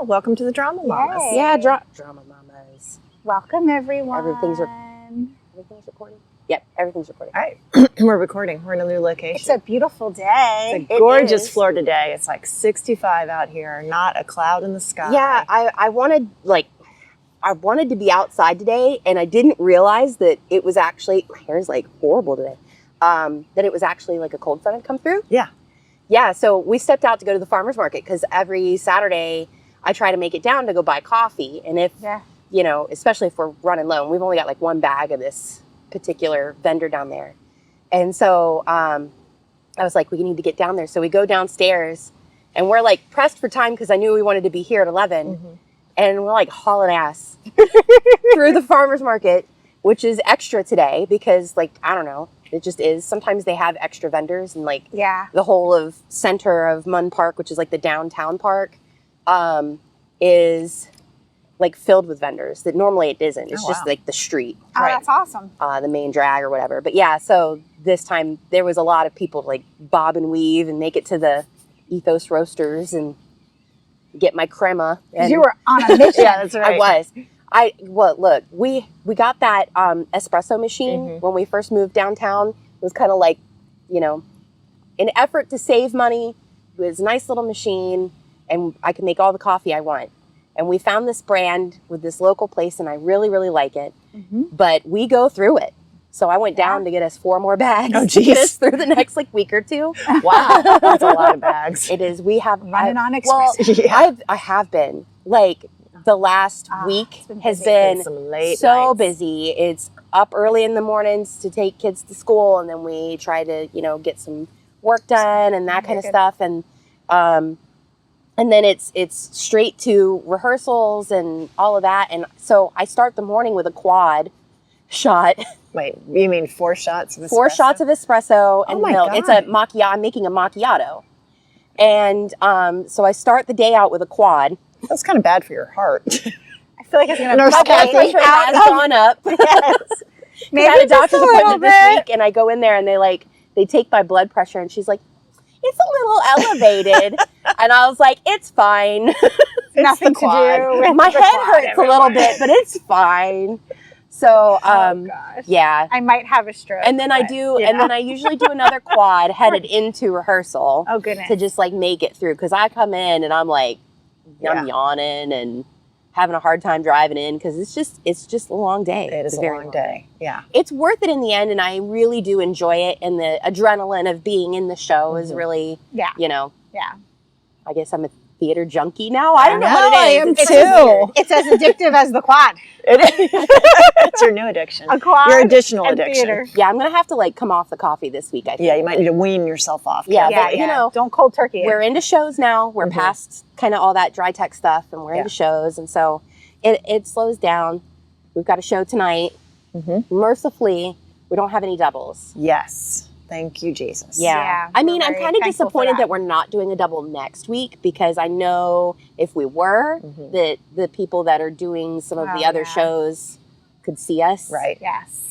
Oh, welcome to the Drama Mamas. Yay. Yeah, drama mamas. Welcome, everyone. Everything's recording? Yep, everything's recording. All right, we're recording. We're in a new location. It's a beautiful day. It's a gorgeous Florida day. It's like 65 out here, not a cloud in the sky. Yeah, I wanted to be outside today, and I didn't realize that it was actually, my hair is like horrible today, that it was actually like a cold front had come through. Yeah. Yeah, so we stepped out to go to the farmer's market because every Saturday I try to make it down to go buy coffee. And if, you know, especially if we're running low, and we've only got like one bag of this particular vendor down there. And so I was like, we need to get down there. So we go downstairs and we're like pressed for time because I knew we wanted to be here at 11. Mm-hmm. And we're like hauling ass through the farmer's market, which is extra today because, like, I don't know, it just is. Sometimes they have extra vendors and like the whole of center of Munn Park, which is like the downtown park, is like filled with vendors that normally it isn't. It's just like the street. Oh, right. That's awesome. The main drag or whatever. But yeah, so this time there was a lot of people like bob and weave and make it to the Ethos Roasters and get my crema. And you were on a mission. Yeah, that's right. I was. Look, we got that espresso machine when we first moved downtown. It was kind of like, you know, an effort to save money. It was a nice little machine, and I can make all the coffee I want. And we found this brand with this local place, and I really, really like it. Mm-hmm. But we go through it. So I went down to get us 4 more bags to get us through the next like week or two. Wow, that's a lot of bags. It is. We have running on express. Well, I have been like. The last week has been so busy. It's up early in the mornings to take kids to school, and then we try to, you know, get some work done and that kind of stuff. And then it's straight to rehearsals and all of that. And so I start the morning with a quad shot. Wait, you mean 4 shots of espresso? 4 shots of espresso and milk. God. It's a macchiato. I'm making a macchiato. And so I start the day out with a quad. That's kind of bad for your heart. I feel like it's going to my blood pressure has gone up. Yes. Maybe I had a doctor's appointment this week, and I go in there, and they take my blood pressure, and she's like, "It's a little elevated," and I was like, "It's fine. Nothing to do with my head hurts a little bit, but it's fine." So, yeah, I might have a stroke. And then I usually do another quad headed into rehearsal. Oh goodness! To just like make it through, because I come in and I'm like. I'm yawning and having a hard time driving in because it's just a long day. It is a very long day. Yeah. It's worth it in the end, and I really do enjoy it. And the adrenaline of being in the show is really, you know. Yeah. I guess I'm a theater junkie now. I don't know what I it am is. too. It's as addictive as the quad. It is. It's your new addiction. A quad. Your additional and addiction. Theater. Yeah, I'm gonna have to like come off the coffee this week. I think. Yeah, you might need to wean yourself off. Yeah, but you know, don't cold turkey. We're into shows now. We're past kind of all that dry tech stuff, and we're into shows, and so it slows down. We've got a show tonight. Mercifully, we don't have any doubles. Yes. Thank you, Jesus. Yeah. I mean, I'm kind of disappointed that we're not doing a double next week because I know if we were, that the people that are doing some of the other shows could see us. Right. Yes.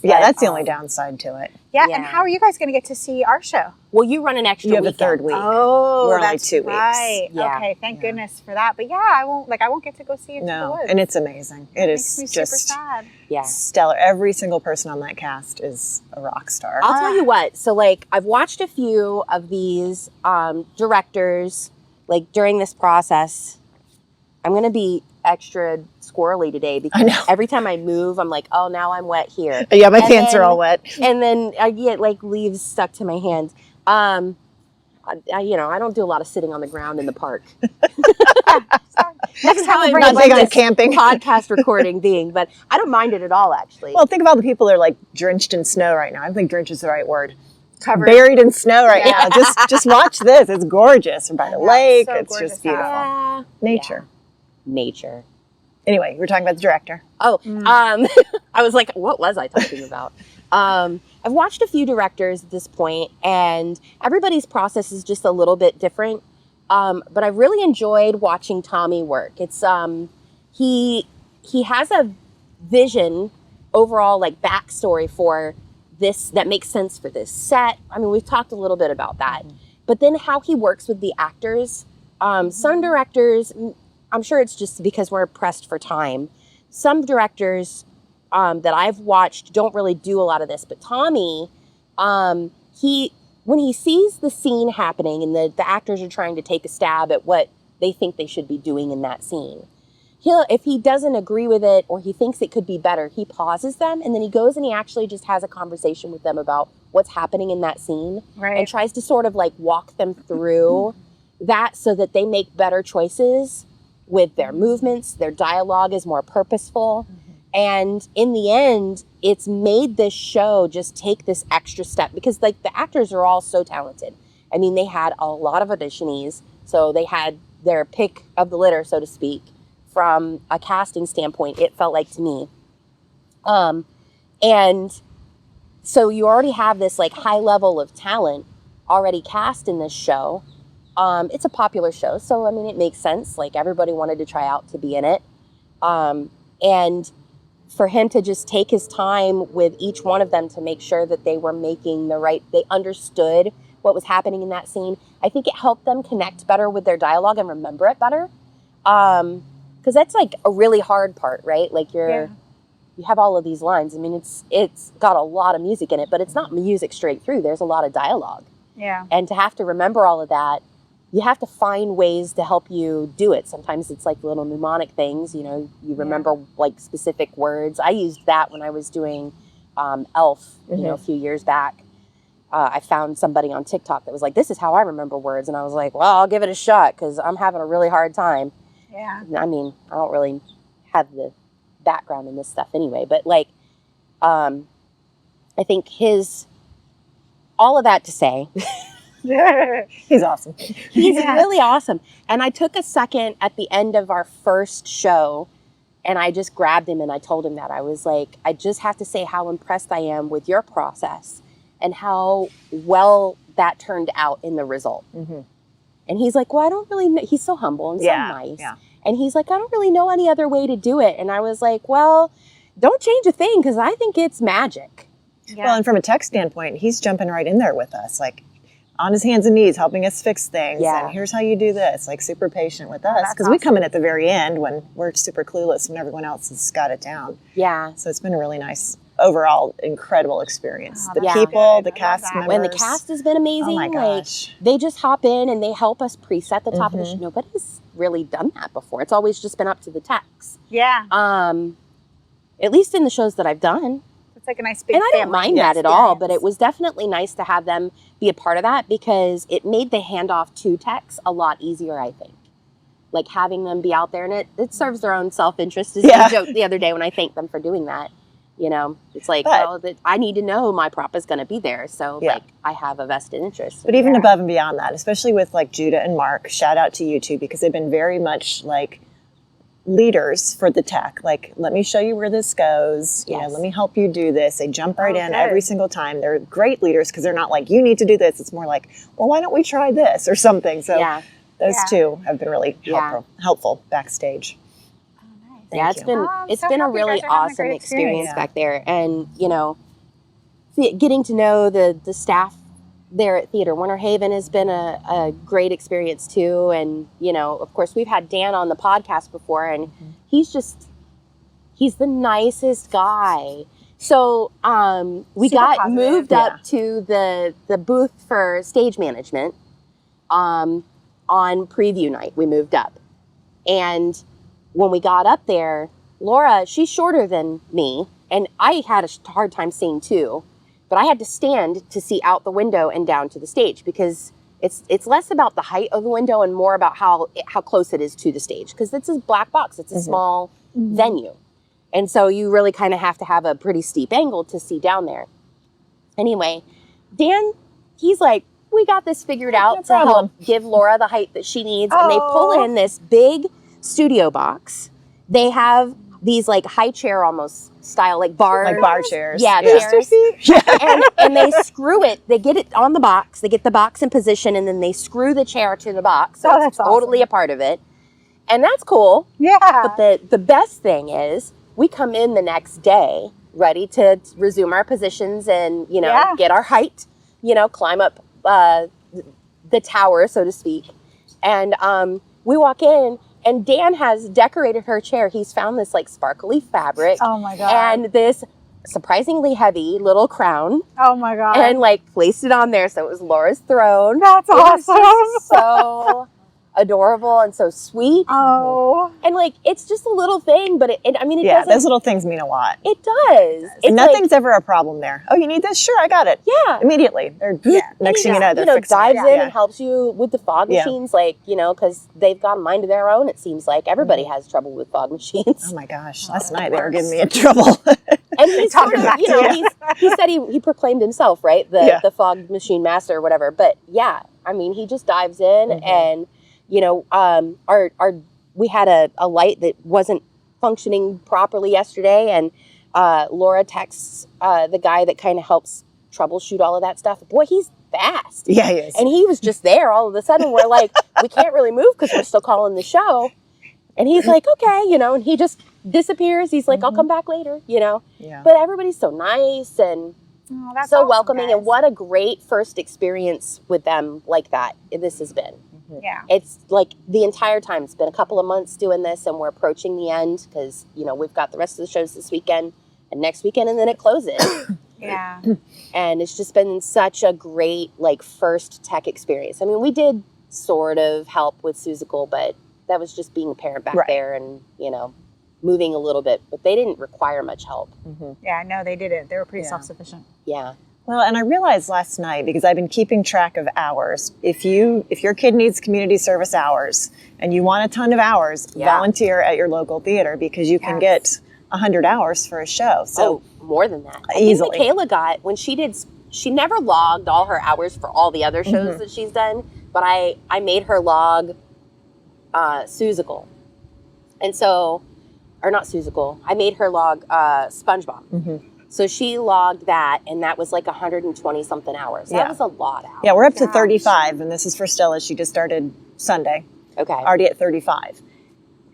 Yeah, that's the only downside to it. Yeah, and how are you guys going to get to see our show? Well, you run an extra weekend. You have weekend. a third week. Oh, we're only that's 2 weeks. Right. Yeah. Okay, thank goodness for that. But yeah, I won't get to go see it. No, and it's amazing. It is makes me just super sad. Stellar. Every single person on that cast is a rock star. I'll tell you what. So, like, I've watched a few of these directors, like, during this process. I'm going to be extra squirrely today because every time I move, I'm like, oh, now I'm wet here. Yeah, my pants are all wet. And then I get, like, leaves stuck to my hands. I don't do a lot of sitting on the ground in the park. Next time I'm not big on camping. Podcast recording being, but I don't mind it at all, actually. Well, think of all the people that are like drenched in snow right now. I think drenched is the right word. Covered. Buried in snow right now. Just watch this. It's gorgeous. We're by the lake. So it's just beautiful. Yeah. Nature. Nature. Anyway, we're talking about the director. Oh, I was like, what was I talking about? I've watched a few directors at this point, and everybody's process is just a little bit different. But I really enjoyed watching Tommy work. It's he has a vision, overall, like backstory for this that makes sense for this set. I mean, we've talked a little bit about that, but then how he works with the actors. Some directors, I'm sure it's just because we're pressed for time. Some directors that I've watched don't really do a lot of this, but Tommy, when he sees the scene happening and the actors are trying to take a stab at what they think they should be doing in that scene, if he doesn't agree with it or he thinks it could be better, he pauses them and then he goes and he actually just has a conversation with them about what's happening in that scene and tries to sort of like walk them through that so that they make better choices with their movements. Their dialogue is more purposeful. And in the end, it's made this show just take this extra step because like the actors are all so talented. I mean, they had a lot of auditionees, so they had their pick of the litter, so to speak. From a casting standpoint, it felt like to me. And so you already have this like high level of talent already cast in this show. It's a popular show, so I mean, it makes sense. Like everybody wanted to try out to be in it. And for him to just take his time with each one of them to make sure that they were making they understood what was happening in that scene. I think it helped them connect better with their dialogue and remember it better. Because that's like a really hard part, right? Like you have all of these lines. I mean, it's got a lot of music in it, but it's not music straight through. There's a lot of dialogue. Yeah. And to have to remember all of that, you have to find ways to help you do it. Sometimes it's like little mnemonic things, you know, you remember like specific words. I used that when I was doing Elf, you know, a few years back. I found somebody on TikTok that was like, this is how I remember words. And I was like, well, I'll give it a shot because I'm having a really hard time. Yeah. I mean, I don't really have the background in this stuff anyway, but like, I think all of that to say, he's awesome. He's really awesome. And I took a second at the end of our first show and I just grabbed him and I told him that. I was like, I just have to say how impressed I am with your process and how well that turned out in the result. And he's like, well, I don't really know. He's so humble and so nice. Yeah. And he's like, I don't really know any other way to do it. And I was like, well, don't change a thing because I think it's magic. Yeah. Well, and from a tech standpoint, he's jumping right in there with us, like on his hands and knees, helping us fix things. Yeah. And here's how you do this, like super patient with us. Because we come in at the very end when we're super clueless and everyone else has got it down. Yeah. So it's been a really nice, overall, incredible experience. The people, the cast members. When the cast has been amazing. Oh my gosh. Like, they just hop in and they help us preset the top of the show. Nobody's really done that before. It's always just been up to the techs. Yeah. At least in the shows that I've done. It's like a nice big and I don't mind that at all, but it was definitely nice to have them be a part of that because it made the handoff to techs a lot easier, I think. Like having them be out there, and it serves their own self-interest. As I joked the other day when I thanked them for doing that. You know, it's like, I need to know my prop is going to be there. So like I have a vested interest. But even above and beyond that, especially with like Judah and Mark, shout out to you two, because they've been very much like leaders for the tech. Like, let me show you where this goes. You know, let me help you do this. They jump right in every single time. They're great leaders because they're not like, you need to do this. It's more like, well, why don't we try this or something? So those two have been really helpful backstage. It's been a really awesome experience back there. And, you know, getting to know the staff there at Theater Winter Haven has been a great experience too. And, you know, of course, we've had Dan on the podcast before, and he's the nicest guy. So we got moved up to the booth for stage management on preview night. We moved up. And when we got up there, Laura, she's shorter than me, and I had a hard time seeing too. But I had to stand to see out the window and down to the stage because it's less about the height of the window and more about how close it is to the stage, because it's a black box. It's a small venue. And so you really kind of have to have a pretty steep angle to see down there. Anyway, Dan, he's like, we got this figured out to help give Laura the height that she needs. And they pull in this big studio box. They have these like high chair almost style, like bar chairs. Yeah, chairs. and they screw it. They get it on the box. They get the box in position, and then they screw the chair to the box. So it's totally a part of it. And that's cool. Yeah. But the best thing is we come in the next day ready to resume our positions and, you know, get our height, you know, climb up the tower, so to speak. And we walk in, And Dan has decorated her chair. He's found this like sparkly fabric. Oh my God. And this surprisingly heavy little crown. Oh my God. And like placed it on there. So it was Laura's throne. That's It was awesome. just so adorable and so sweet. Oh. And like, it's just a little thing, but it Yeah, doesn't. those little things mean a lot. It does. It's And nothing's ever a problem there. Oh, you need this? Sure, I got it. yeah. Immediately. They're next thing you know, they're fixing dives it. in and helps you with the fog machines, like, because they've got a mind of their own. It seems like everybody has trouble with fog machines. Oh my gosh, last night they were giving me in trouble. And he's sort of, back to he said he proclaimed himself, right? The fog machine master or whatever. But yeah, I mean, he just dives in and, we had a light that wasn't functioning properly yesterday. And Laura texts the guy that kind of helps troubleshoot all of that stuff. Boy, he's fast. Yeah, he is. And he was just there all of a sudden. We're like, we can't really move because we're still calling the show. And he's like, okay, and he just disappears. He's like, I'll come back later, Yeah. But everybody's so nice and That's so awesome, welcoming. guys. And what a great first experience with them like that this has been. Yeah. It's like the entire time. It's been a couple of months doing this and we're approaching the end because, we've got the rest of the shows this weekend and next weekend and then it closes. Yeah. And it's just been such a great, first tech experience. I mean, we did sort of help with Suzical, but that was just being a parent back there and, moving a little bit. But they didn't require much help. Yeah, no, they didn't. They were pretty self-sufficient. Yeah. Well, and I realized last night, because I've been keeping track of hours, if your kid needs community service hours and you want a ton of hours, volunteer at your local theater because you can get 100 hours for a show. So more than that. Easily. I think Michaela got, when she never logged all her hours for all the other shows that she's done, but I made her log Suzical. And so, or not Suzical, I made her log SpongeBob. So she logged that, and that was like 120 something hours. That was a lot of hours. Yeah, we're up to 35, and this is for Stella. She just started Sunday. Okay. Already at 35.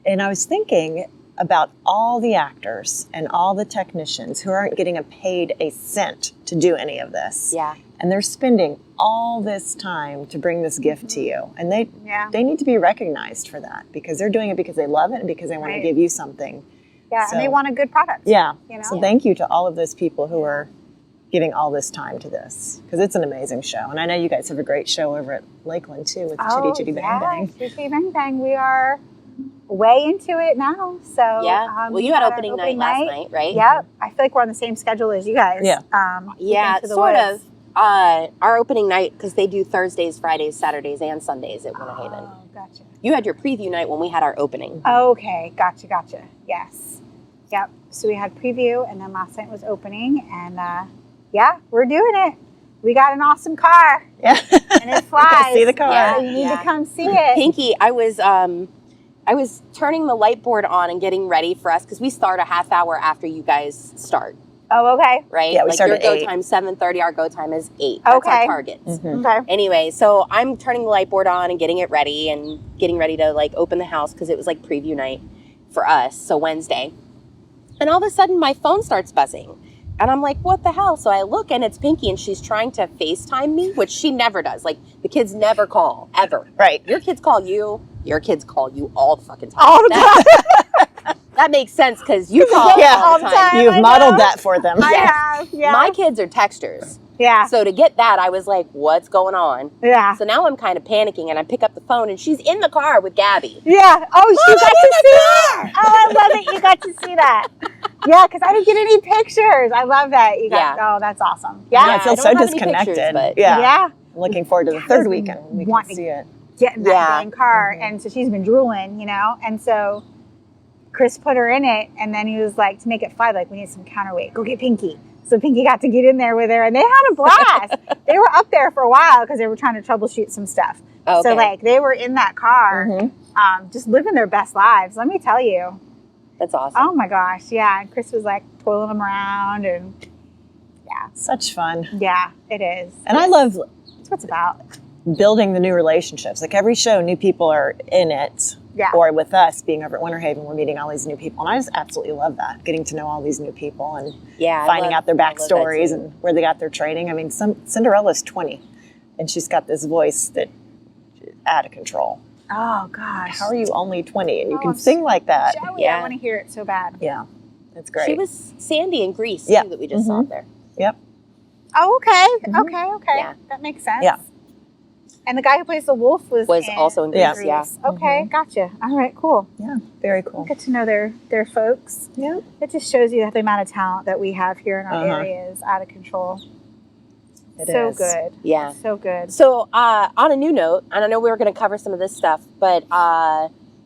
And I was thinking about all the actors and all the technicians who aren't getting paid a cent to do any of this. Yeah. And they're spending all this time to bring this gift to you. And they need to be recognized for that because they're doing it because they love it and because they want to give you something. Yeah, So- and they want a good product. Yeah. know? So thank you to all of those people who are giving all this time to this because it's an amazing show. And I know you guys have a great show over at Lakeland too with Chitty Chitty Bang Bang. Chitty Bang Bang. We are way into it now. So Yeah. Well, you had opening night last night, right? Yep. I feel like we're on the same schedule as you guys. Yeah. Yeah, Into the sort woods. of. Our opening night, because they do Thursdays, Fridays, Saturdays, and Sundays at Winter Haven. Oh, gotcha. You had your preview night when we had our opening. Okay, gotcha. Yes. Yep. So we had preview, and then last night was opening, and we're doing it. We got an awesome car, Yeah. and it flies. See the car. Yeah. So you need to come see it. Pinky, I was turning the light board on and getting ready for us because we start a half hour after you guys start, Oh, okay. right? Yeah, we start your at go 8. time 7:30. Our go time is 8. That's Okay. our target. Okay. Anyway, so I'm turning the light board on and getting it ready and getting ready to open the house because it was preview night for us. So Wednesday, and all of a sudden my phone starts buzzing. And I'm like, what the hell? So I look and it's Pinky and she's trying to FaceTime me, which she never does. The kids never call, ever. Right. Your kids call you. Your kids call you all the fucking time. All the time. That makes sense because you call all the time. You've I modeled know. that for them. I Yes. have. Yeah. My kids are texters. Yeah. So to get that, I was like, what's going on? Yeah. So now I'm kind of panicking and I pick up the phone and she's in the car with Gabby. Yeah. Oh, you got to see that. Oh, I love it. You got to see that. Yeah, because I didn't get any pictures. I love that. You got. Yeah. Oh, that's awesome. Yeah, Yeah. I feel I so don't have any disconnected. pictures, but- I'm looking forward to the third weekend when we can want to see it. Get in that Yeah. dang car, and so she's been drooling, and so Chris put her in it, and then he was like, to make it fly, we need some counterweight. Go get Pinky. So Pinky got to get in there with her, and they had a blast. They were up there for a while because they were trying to troubleshoot some stuff. Okay. So they were in that car, just living their best lives. Let me tell you. That's awesome. Oh my gosh, yeah. And Chris was twirling them around, and Such fun. yeah, it is. And I love That's what it's about. building the new relationships. Every show, new people are in it. Yeah. Or with us being over at Winter Haven, we're meeting all these new people. And I just absolutely love that, getting to know all these new people and Yeah, finding out their I love that backstories too. and where they got their training. I mean, Cinderella's 20, and she's got this voice that is out of control. Oh gosh. How are you only 20 and you Oh, can I'm sing like that? Joey, Yeah. I want to hear it so bad. Yeah, that's great. She was Sandy in Greece, Yeah. too, that we just saw up there. Yep. Oh, okay. Mhm. Okay. Yeah. That makes sense. Yeah. And the guy who plays the wolf was Also in Greece, Yeah. Okay, gotcha. All right, cool. Yeah, very cool. Get to know their folks. Yeah. It just shows you that the amount of talent that we have here in our Uh-huh. area is out of control. It so is. good. Yeah. It's so good. So, on a new note, and I know we were going to cover some of this stuff, but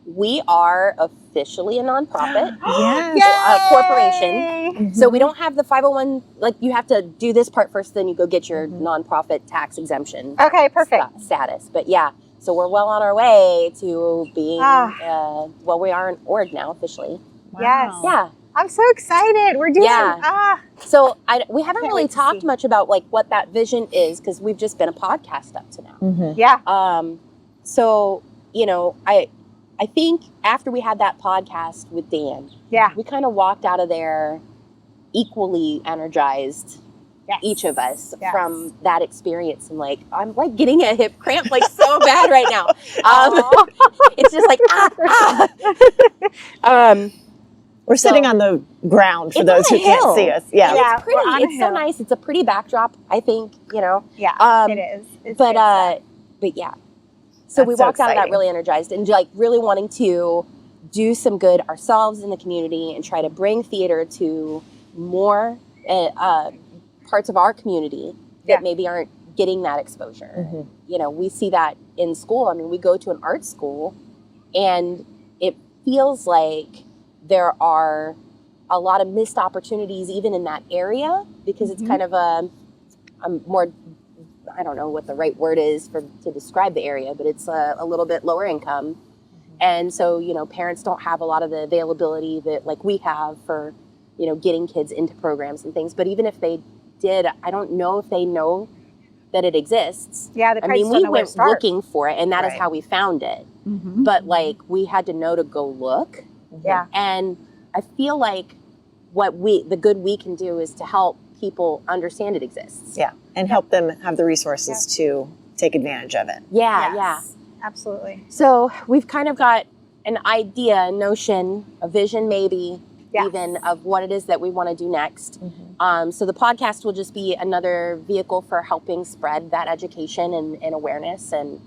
we are officially a nonprofit. Yes. Corporation. So we don't have the 501, like you have to do this part first, then you go get your nonprofit tax exemption Okay, perfect. status. But yeah, so we're well on our way to being, well, we are an org now officially. Wow. Yes. Yeah. I'm so excited. We're doing Yeah. So we haven't Can't really wait to talked see. much about like what that vision is because we've just been a podcast up to now. Mhm. Yeah. So, you know, I think after we had that podcast with Dan, Yeah. we kind of walked out of there equally energized, Yes. each of us, Yes. from that experience. And like, I'm like getting a hip cramp like so bad right now. Aw. It's just like, We're sitting So- on the ground for It's those on who a can't hill. see us. Yeah. Yeah. it's pretty. we're on a It's so hill. nice. It's a pretty backdrop, I think, you know. Yeah, it is. It's But good stuff. but yeah. So we That's so walked out of that exciting. really energized and like really wanting to do some good ourselves in the community and try to bring theater to more parts of our community that Yeah. maybe aren't getting that exposure. Mhm. You know, we see that in school. I mean, we go to an art school and it feels like there are a lot of missed opportunities even in that area because it's kind of a more, I don't know what the right word is to describe the area, but it's a little bit lower income. And so, you know, parents don't have a lot of the availability that like we have for, you know, getting kids into programs and things. But even if they did, I don't know if they know that it exists. Yeah, they I probably mean, just don't we know where to went start. looking for it and that is Right. how we found it. Mhm. But like we had to know to go look. Yeah. And I feel like the good we can do is to help people understand it exists. Yeah. And help them have the resources to take advantage of it. Yeah, yeah. Yes, absolutely. So we've kind of got an idea, a notion, a vision maybe, Yes. even of what it is that we want to do next. So the podcast will just be another vehicle for helping spread that education and awareness and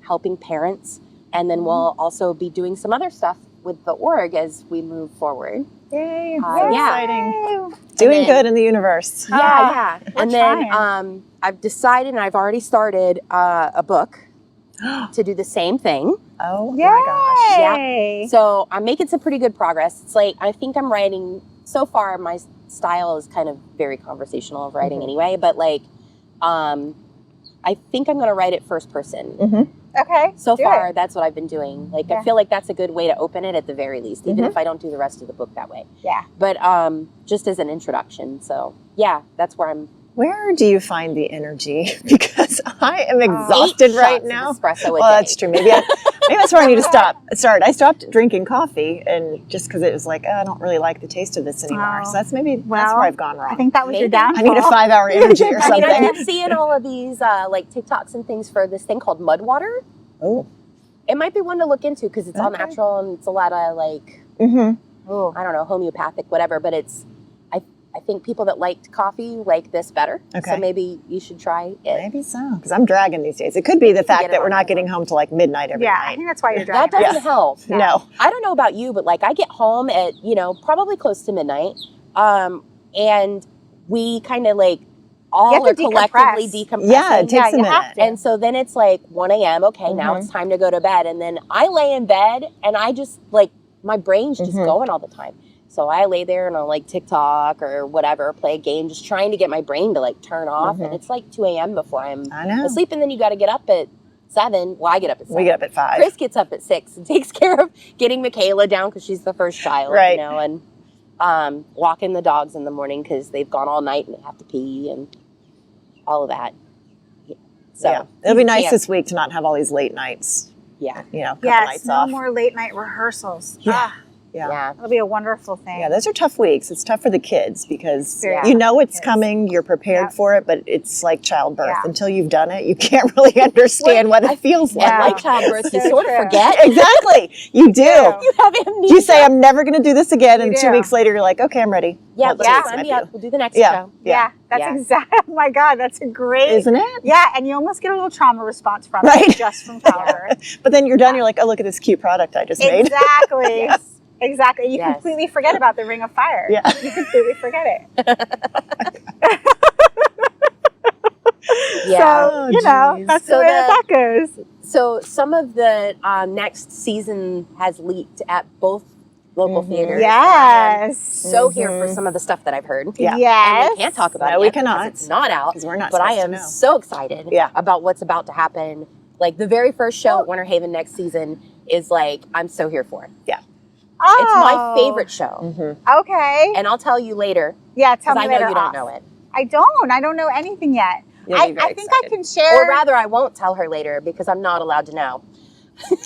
helping parents. And then we'll also be doing some other stuff with the org as we move forward. Yay. Yeah. Exciting. Doing then- good in the universe. Yeah. we're And then trying. I've decided and I've already started a book to do the same thing. Oh my gosh. Yay. So I'm making some pretty good progress. It's like, I think I'm writing, so far my style is kind of very conversational of writing anyway, but like, I think I'm going to write it first person. Okay. So do far, it. that's what I've been doing. Like, Yeah. I feel like that's a good way to open it at the very least, even if I don't do the rest of the book that way. Yeah. But just as an introduction. So yeah, that's where I'm. Where do you find the energy? Because I am exhausted 8 right shots of now. espresso a Well, day. that's true. Maybe that's where I need to start. I stopped drinking coffee, and just because it was like, I don't really like the taste of this anymore. Oh. So that's that's Well, where I've gone wrong. I think that was your Maybe. downfall. I need a 5-hour energy or I mean, I something. keep seeing all of these like TikToks and things for this thing called mud water. Oh. It might be one to look into because it's all Okay. natural and it's a lot of like, Oh. I don't know, homeopathic, whatever. But it's, I think people that liked coffee like this better. Okay. So maybe you should try it. Maybe so, because I'm dragging these days. It could be the Get fact it that we're on not Amazon. getting home till like midnight every Yeah, I night. think that's why you're That driving. doesn't help. No. I don't know about you, but like I get home at, probably close to midnight. And we kind of like You all have are to collectively decompress. decompressing. Yeah, it takes a you minute. have to. And so then it's like 1 a.m. Okay, now it's time to go to bed. And then I lay in bed and I just like, my brain's just going all the time. So I lay there and I'll like TikTok or whatever, play a game, just trying to get my brain to like turn off. And it's like 2 a.m. before I'm I know. asleep. And then you got to get up at 7. Well, I get up at 7. We get up at 5. Chris gets up at 6 and takes care of getting Michaela down because she's the first child, Right. and walking the dogs in the morning because they've gone all night and they have to pee and all of that. Yeah. So Yeah. It'll be nice Yeah. this week to not have all these late nights. Yeah. Couple Yes, nights no off. more late night rehearsals. Yeah. Yeah. It'll be a wonderful thing. Yeah, those are tough weeks. It's tough for the kids because Yeah. you know it's Yes. coming, you're prepared Yep. for it, but it's like childbirth. Yeah. Until you've done it, you can't really understand what it feels Yeah. like. Like childbirth, you So sort of true. forget. Exactly. You do. You You have amnesia. You say, I'm never going to do this again. You And do. 2 weeks later, you're like, okay, I'm ready. Yeah, What let's days sign might me be? up. We'll do the next Yeah. show. Yeah, that's Yeah. exactly. Oh my God, that's a great. Isn't it? Yeah, and you almost get a little trauma response from Right. it just from childbirth. But then you're done. You're like, oh, look at this cute product I just made. Exactly. Yes. Exactly. You Yes. completely forget about the Ring of Fire. Yeah. You completely forget it. Yeah. Oh, So, you know, geez. that's So the way that goes. So some of the next season has leaked at both local theaters. Yes. So here for some of the stuff that I've heard. Yeah. Yes. And we can't talk about No, it we yet because cannot. it's not out. Because we're not But I supposed am to know. so excited Yeah. about what's about to happen. Like the very first show at Winter Haven next season is like, I'm so here for it. Oh. It's my favorite show. Mhm. Okay. And I'll tell you later Yeah, tell because me I know later you don't off. know it. I don't know anything yet. You'll I be very think I excited. can share. Or rather, I won't tell her later because I'm not allowed to know. you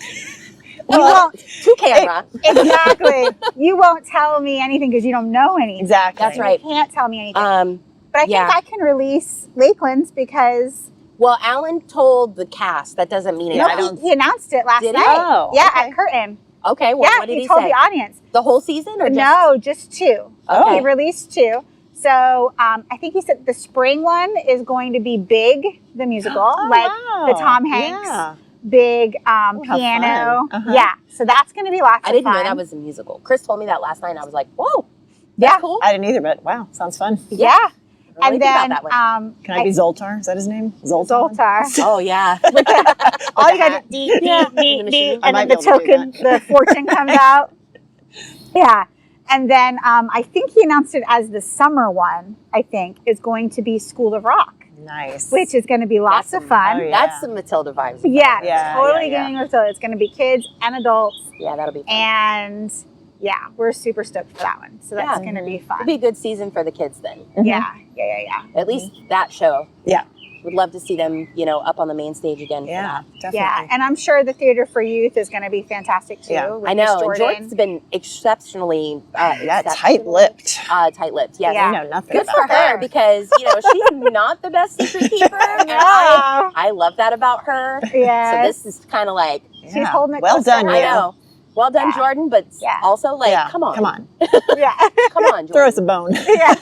Well, won't. To camera. Exactly. You won't tell me anything because you don't know anything. Exactly. That's right. You can't tell me anything. But I think yeah. I can release Lakeland's because Well, Alan told the cast. That doesn't mean it. Yeah. I don't. he announced it last Did he? night. Oh, yeah, okay. at Curtain. Okay. Well, Yeah, what did he he told say? the audience. The whole season or just? No, just 2. Okay. He released 2. So I think he said the spring one is going to be Big, the musical, Oh, like wow. the Tom Hanks Yeah. big how piano. fun. Uh-huh. Yeah, so that's going to be lots I of didn't fun. know that was a musical. Chris told me that last night, and I was like, "Whoa, yeah, that's cool." I didn't either, but wow, sounds fun. yeah. I didn't really And think then about that way. Can I be Zoltar? Is that his name? Zoltar. Zoltar. Oh yeah. All you got hat. to do, Yeah. and I then might the be able to do token, the fortune comes out. Yeah. And then I think he announced it as the summer one, I think, is going to be School of Rock, Nice. which is going to be lots of fun. Oh, yeah. That's some Matilda vibes. Yeah, Yeah, totally yeah, getting so it's going to be kids and adults, Yeah, that'll be fun. and yeah, we're super stoked for that one. So that's Yeah. going to be It'll fun. be a good season for the kids then. Mhm. Yeah. At least that show. Yeah. Would love to see them, up on the main stage again. for Yeah, that. definitely. Yeah, and I'm sure the Theater for Youth is going to be fantastic too. Yeah. with I know. Miss And Jordan. Jordan's been exceptionally Yeah, tight-lipped. Tight-lipped. Yes. Yeah. I know nothing Good about for her because she's not the best secret keeper, and No. I love that about her. Yes. So this is kind of like, She's holding it Well close to done, her. I you. know, well done, Yeah. Jordan, but Yeah. also like, Yeah, come on, Come on. Yeah. come on, Throw us Jordan. a bone. Yeah.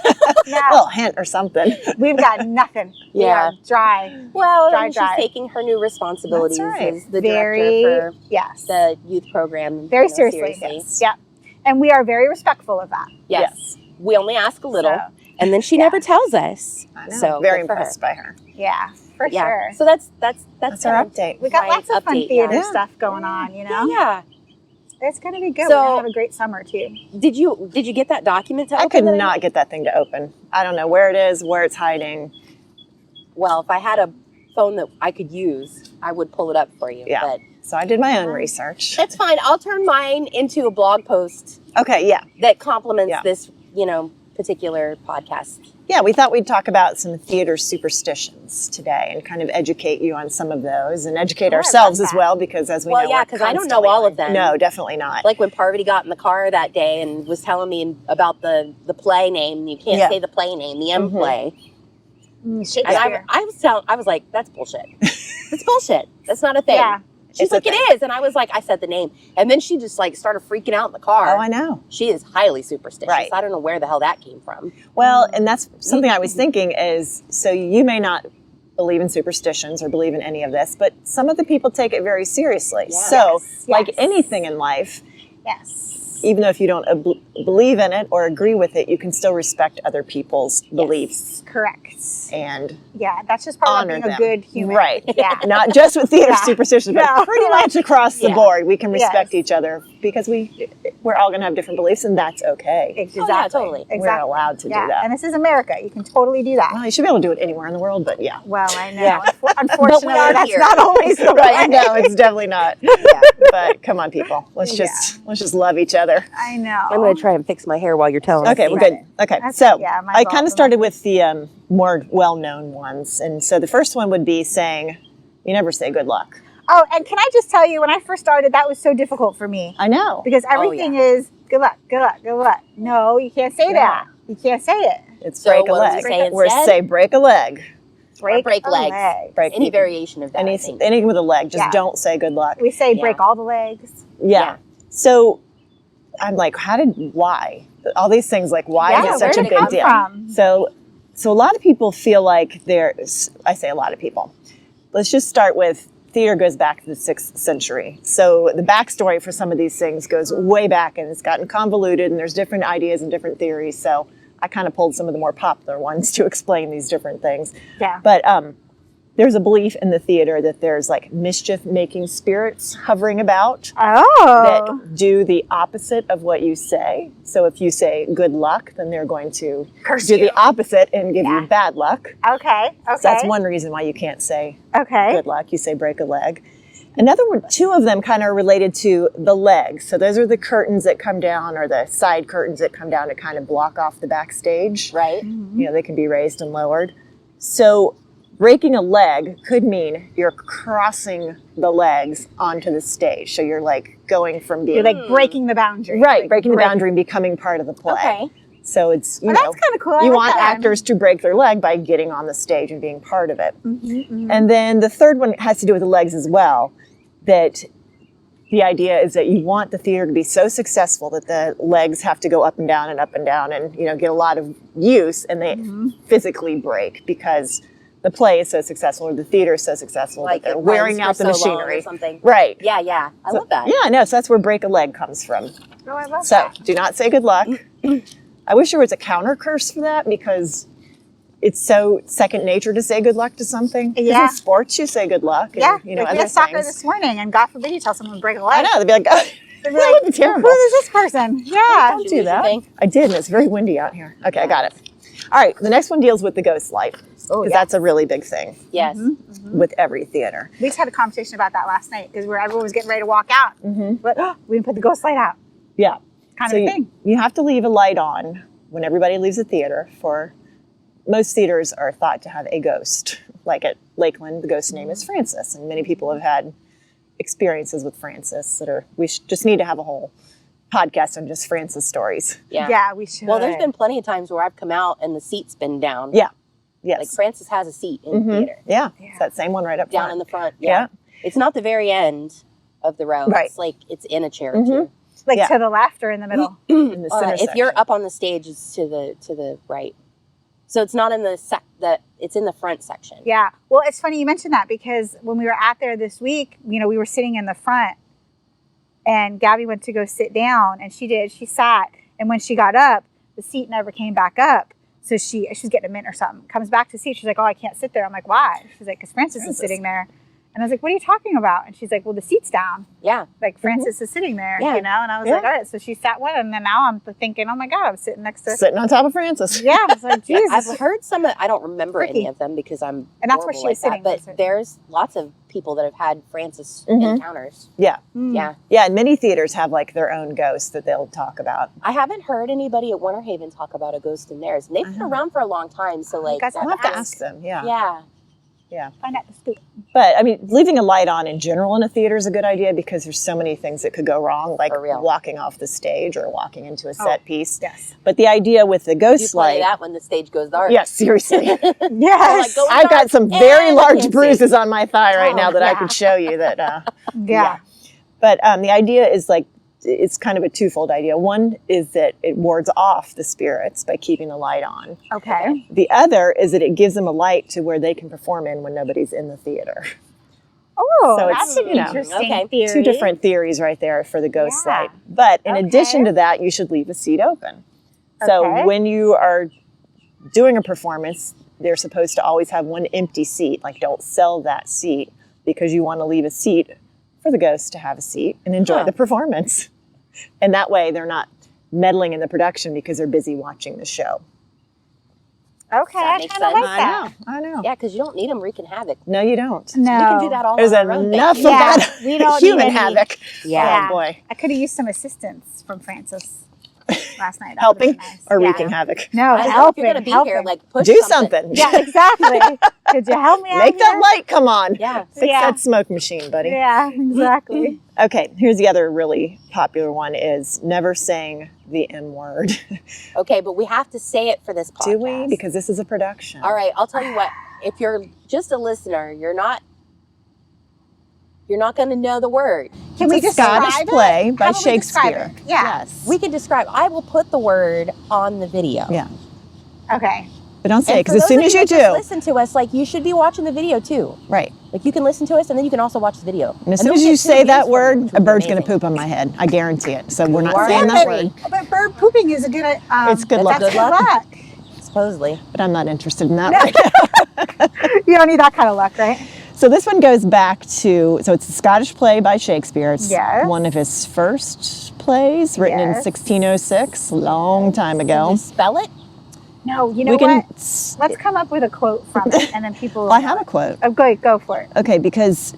A No, little hint or something. we've got nothing. We Yeah. are dry. Well, Dry, and dry. she's taking her new responsibilities That's right. as the Very, director yes. for the youth program. Very seriously. Yes. Yeah. And we are very respectful of that. Yes. We only ask a little, So, and then she yeah. never tells us. I know. So Very good for her. impressed by her. yeah, for Yeah. sure. So that's That's our update. We got my lots of fun update, theater yeah. stuff going on, Yeah. It's going to be good. So- We're going to have a great summer too. Did you get that document to I open could that not get that thing to open. I don't know where it is, where it's hiding. Well, if I had a phone that I could use, I would pull it up for you. Yeah. But So I did my own research. it's fine. I'll turn mine into a blog post Okay, yeah. that complements Yeah. this, particular podcast. Yeah, we thought we'd talk about some theater superstitions today and kind of educate you on some of those and educate Oh, I ourselves love as that. well because as we Well, know, yeah, we're 'cause I don't know constantly all of learning. them. No, definitely not. Like when Parvati got in the car that day and was telling me about the play name. You can't Yeah. say the play name, the M Mhm. play. And Shakespeare. I was like, that's bullshit. That's bullshit. That's not a thing. Yeah. She's It's a like, it thing. is. And I was like, I said the name. And then she just started freaking out in the car. Oh, I know. She is highly superstitious. Right. I don't know where the hell that came from. Well, and that's something I was thinking is, so you may not believe in superstitions or believe in any of this, but some of the people take it very seriously. Yeah. So, Yes, like yes. anything in life, Yes. even though if you don't believe in it or agree with it, you can still respect other people's beliefs Correct. and Yeah, that's just part of honor being them. a good human. Right. Yeah. Not just with theater Yeah. superstitions, but No. pretty much across the Yeah. board. We can Yes. respect each other because we're all going to have different beliefs, and that's okay. Exactly. Oh, yeah, totally. Exactly. We're allowed to Yeah. do that. And this is America. You can totally do that. Well, you should be able to do it anywhere in the world, but yeah. Well, I know. Yeah. Unfortunately, are that's here. not always the way. Right? No, it's definitely not. Yeah. But come on, people. Let's just love each other. I know. I'm going to try and fix my hair while you're telling Okay, me. well, good. Okay, That's- so yeah, mine's I kind also of started with the more well-known ones, and so the first one would be saying, "You never say good luck." Oh, and can I just tell you, when I first started, that was so difficult for me I know. because everything is Good luck, good luck, good luck. No, you can't say that. You can't say it. It's So break a what does leg. it say Or instead? say break a leg. Break a legs. leg. Break Any variation of that, I think. anything with a leg. Just Yeah. don't say good luck. We say Yeah. break all the legs. Yeah. So I'm like, why? All these things, like, why Yeah, is it such where a did it big come deal? from? So a lot of people feel like I say a lot of people. Let's just start with theater goes back to the 6th century. So the backstory for some of these things goes way back, and it's gotten convoluted, and there's different ideas and different theories. So I kind of pulled some of the more popular ones to explain these different things. Yeah. But there's a belief in the theater that there's like mischief-making spirits hovering about Oh. that do the opposite of what you say. So if you say good luck, then they're going to Curse do you. the opposite and give Yeah. you bad luck. Okay. So that's one reason why you can't say Okay. good luck. You say break a leg. Another one, 2 of them kind of are related to the legs. So those are the curtains that come down, or the side curtains that come down to kind of block off the backstage. Right? Mm-hmm. You know, they can be raised and lowered. So breaking a leg could mean you're crossing the legs onto the stage. So you're like going from being You're like breaking the boundary. right, Like, breaking the boundary and becoming part of the play. Okay. So it's, you Oh, know, that's kind of cool. I you like want that. actors to break their leg by getting on the stage and being part of it. Mm-hmm, mm-hmm. And then the third one has to do with the legs as well, that the idea is that you want the theater to be so successful that the legs have to go up and down and, you know, get a lot of use, and they physically break because the play is so successful, or the theater is so successful, Like that they're it wearing runs out for the so long or machinery. something. Right. Yeah, yeah. I love that. Yeah, no, so that's where break a leg comes from. Oh, I love So that. do not say good luck. I wish there was a counter curse for that, because it's so second nature to say good luck to something. 'Cause Yeah. in sports, you say good luck. And, Yeah. you know, Like we other had soccer things. this morning, and God forbid you tell someone to break a I leg. know. They'd be like, oh, They'd be that like, would be terrible. who is this person? Yeah. Don't Did do you lose your that. thing? I did, and it's very windy out here. Okay, I got it. All right, the next one deals with the ghost light, Oh, because yeah. that's a really big thing Yes. with every theater. We just had a conversation about that last night because everyone was getting ready to walk out. But we didn't put the ghost light out. Yeah. Kind So of a thing. you have to leave a light on when everybody leaves the theater. For most theaters are thought to have a ghost. Like at Lakeland, the ghost's name is Francis, and many people have had experiences with Francis that are. We just need to have a whole podcast on just Francis stories. Yeah. Yeah, we should. Well, there's been plenty of times where I've come out and the seat's been down. Yeah. Yes. Like Francis has a seat in the theater. Yeah. Yeah. It's that same one right up Down front. in the front. Yeah. Yeah. It's not the very end of the row. Right. It's like it's in a chair or two. like yeah. to the left or in the middle. in the center If you're section. up on the stage, it's to the right. So it's not in it's in the front section. Yeah. Well, it's funny you mentioned that because when we were out there this week, you know, we were sitting in the front and Gabby went to go sit down and she did. She sat. And when she got up, the seat never came back up. So she's getting a mint or something. Comes back to seat. She's like, oh, I can't sit there. I'm like, why? She's like, because Francis is sitting there. And I was like, what are you talking about? And she's like, well, the seat's down. Yeah. Like Francis is sitting there, Yeah. you know? And I was like, all right. So she sat one. And then now I'm thinking, oh my God, I'm sitting next to. sitting on top of Francis. Yeah. I was like, Yeah, Jesus. I've heard some. I don't remember Freaky. any of them because I'm. And that's where horrible she was like that, sitting. But there's lots of people that have had Francis encounters. Yeah. Mm. Yeah. Yeah, and many theaters have like their own ghosts that they'll talk about. I haven't heard anybody at Winter Haven talk about a ghost in theirs. And they've been around for a long time, so like guys, I'll have to ask them. Yeah. Yeah. Yeah. Find out the scoop. But I mean, leaving a light on in general in a theater is a good idea because there's so many things that could go wrong, like For real. walking off the stage or walking into a set piece. Yes. But the idea with the You ghost play light, that when the stage goes dark. yes, seriously. Yes. go I've got some And very I large can't bruises on my thigh right Oh, now that I yeah. could show you that. Yeah. But the idea is like, it's kind of a twofold idea. One is that it wards off the spirits by keeping the light on. Okay. The other is that it gives them a light to where they can perform in when nobody's in the theater. Oh, So that's it's, an you know, interesting okay. theory. Two different theories right there for the ghost Yeah. light. But in Okay. addition to that, you should leave a seat open. So Okay. when you are doing a performance, they're supposed to always have one empty seat. Like, don't sell that seat because you want to leave a seat for the ghost to have a seat and enjoy Huh. the performance. And that way they're not meddling in the production because they're busy watching the show. Okay, That I makes kind of sense. like that. I know. Yeah, because you don't need them wreaking havoc. No, you don't. No. We can do that all There's on our own. enough Thank of you. Yeah, that we don't human need any- havoc. Yeah. Oh, boy. I could have used some assistance from Francis. last night. That Helping would've been nice. or Yeah. wreaking havoc? No, I know, if helping. you're gonna be helping. here, like push Do something. Yeah, exactly. Could you help me out Make that here? light come on. Yeah. Fix Yeah. that smoke machine, buddy. Yeah, exactly. Okay, here's the other really popular one is never saying the M word. Okay, but we have to say it for this podcast. Do we? Because this is a production. All right, I'll tell you what. If you're just a listener, you're not going to know the word. Can we It's a describe Scottish it? play by How would we describe Shakespeare. it? Yeah. Yes. We can describe. I will put the word on the video. Yeah. Okay. But don't say it, And for because as those soon of as you that just do, listen to us, like you should be watching the video too. right. Like you can listen to us and then you can also watch the video. And as soon as you say that word, a bird's going to poop on my head. I guarantee it. So we're not are saying that free. word. But bird pooping is a good. It's good luck. That's Good good luck. luck. Supposedly. But I'm not interested in that right now. You don't need that kind of luck, right? So this one goes back to, so it's a Scottish play by Shakespeare. It's Yes. one of his first plays, written in Yes. 1606, a long time Can ago. you spell it? No, you know We can, what? Let's come up with a quote from it, and then people. well, I have a quote. Oh, go for it. Okay, because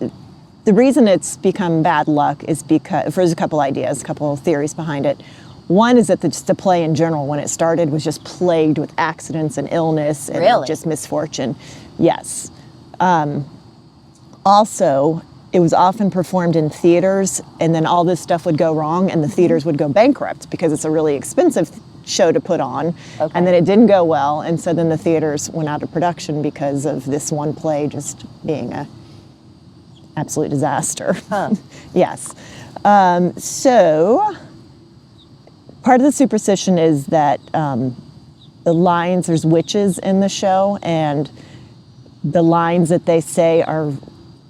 the reason it's become bad luck is because, there's a couple ideas, a couple of theories behind it. One is that just the play in general, when it started, was just plagued with accidents and illness and Really? just misfortune. Yes. Also, it was often performed in theaters, and then all this stuff would go wrong, and the theaters would go bankrupt because it's a really expensive show to put on. Okay. And then it didn't go well, and so then the theaters went out of production because of this one play just being a absolute disaster. Huh. Yes. So part of the superstition is that the lines, there's witches in the show, and the lines that they say are,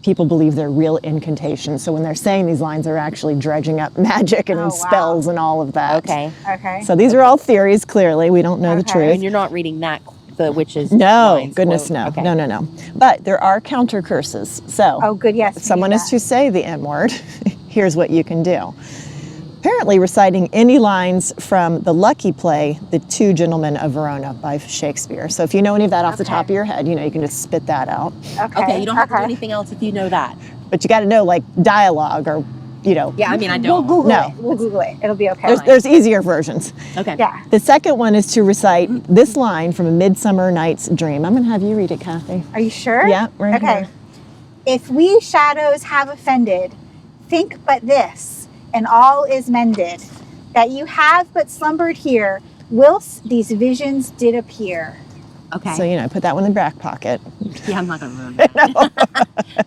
people believe they're real incantations. So when they're saying these lines, they're actually dredging up magic and Oh, wow. spells and all of that. Okay. Okay. So these are all theories, clearly. We don't know the Okay. truth. And you're not reading that, the witches. No, lines goodness, quote. no. Okay. No. But there are counter curses. So Oh, good. Yes. if someone is to say the M word, here's what you can do. Apparently reciting any lines from the Lucky play, The Two Gentlemen of Verona by Shakespeare. So if you know any of that off the top of your head, you can just spit that out. Okay. Okay, you don't have to do anything else if you know that. But you got to know like dialogue or, Yeah, I mean, I We'll don't. Google No. it. We'll Google it. It'll be okay. there's easier versions. Okay. Yeah. The second one is to recite this line from A Midsummer Night's Dream. I'm going to have you read it, Kathy. Are you sure? Yeah, right Okay. here. If we shadows have offended, think but this, and all is mended, that you have but slumbered here, whilst these visions did appear. Okay. So, put that one in the back pocket. Yeah, I'm not going to ruin it.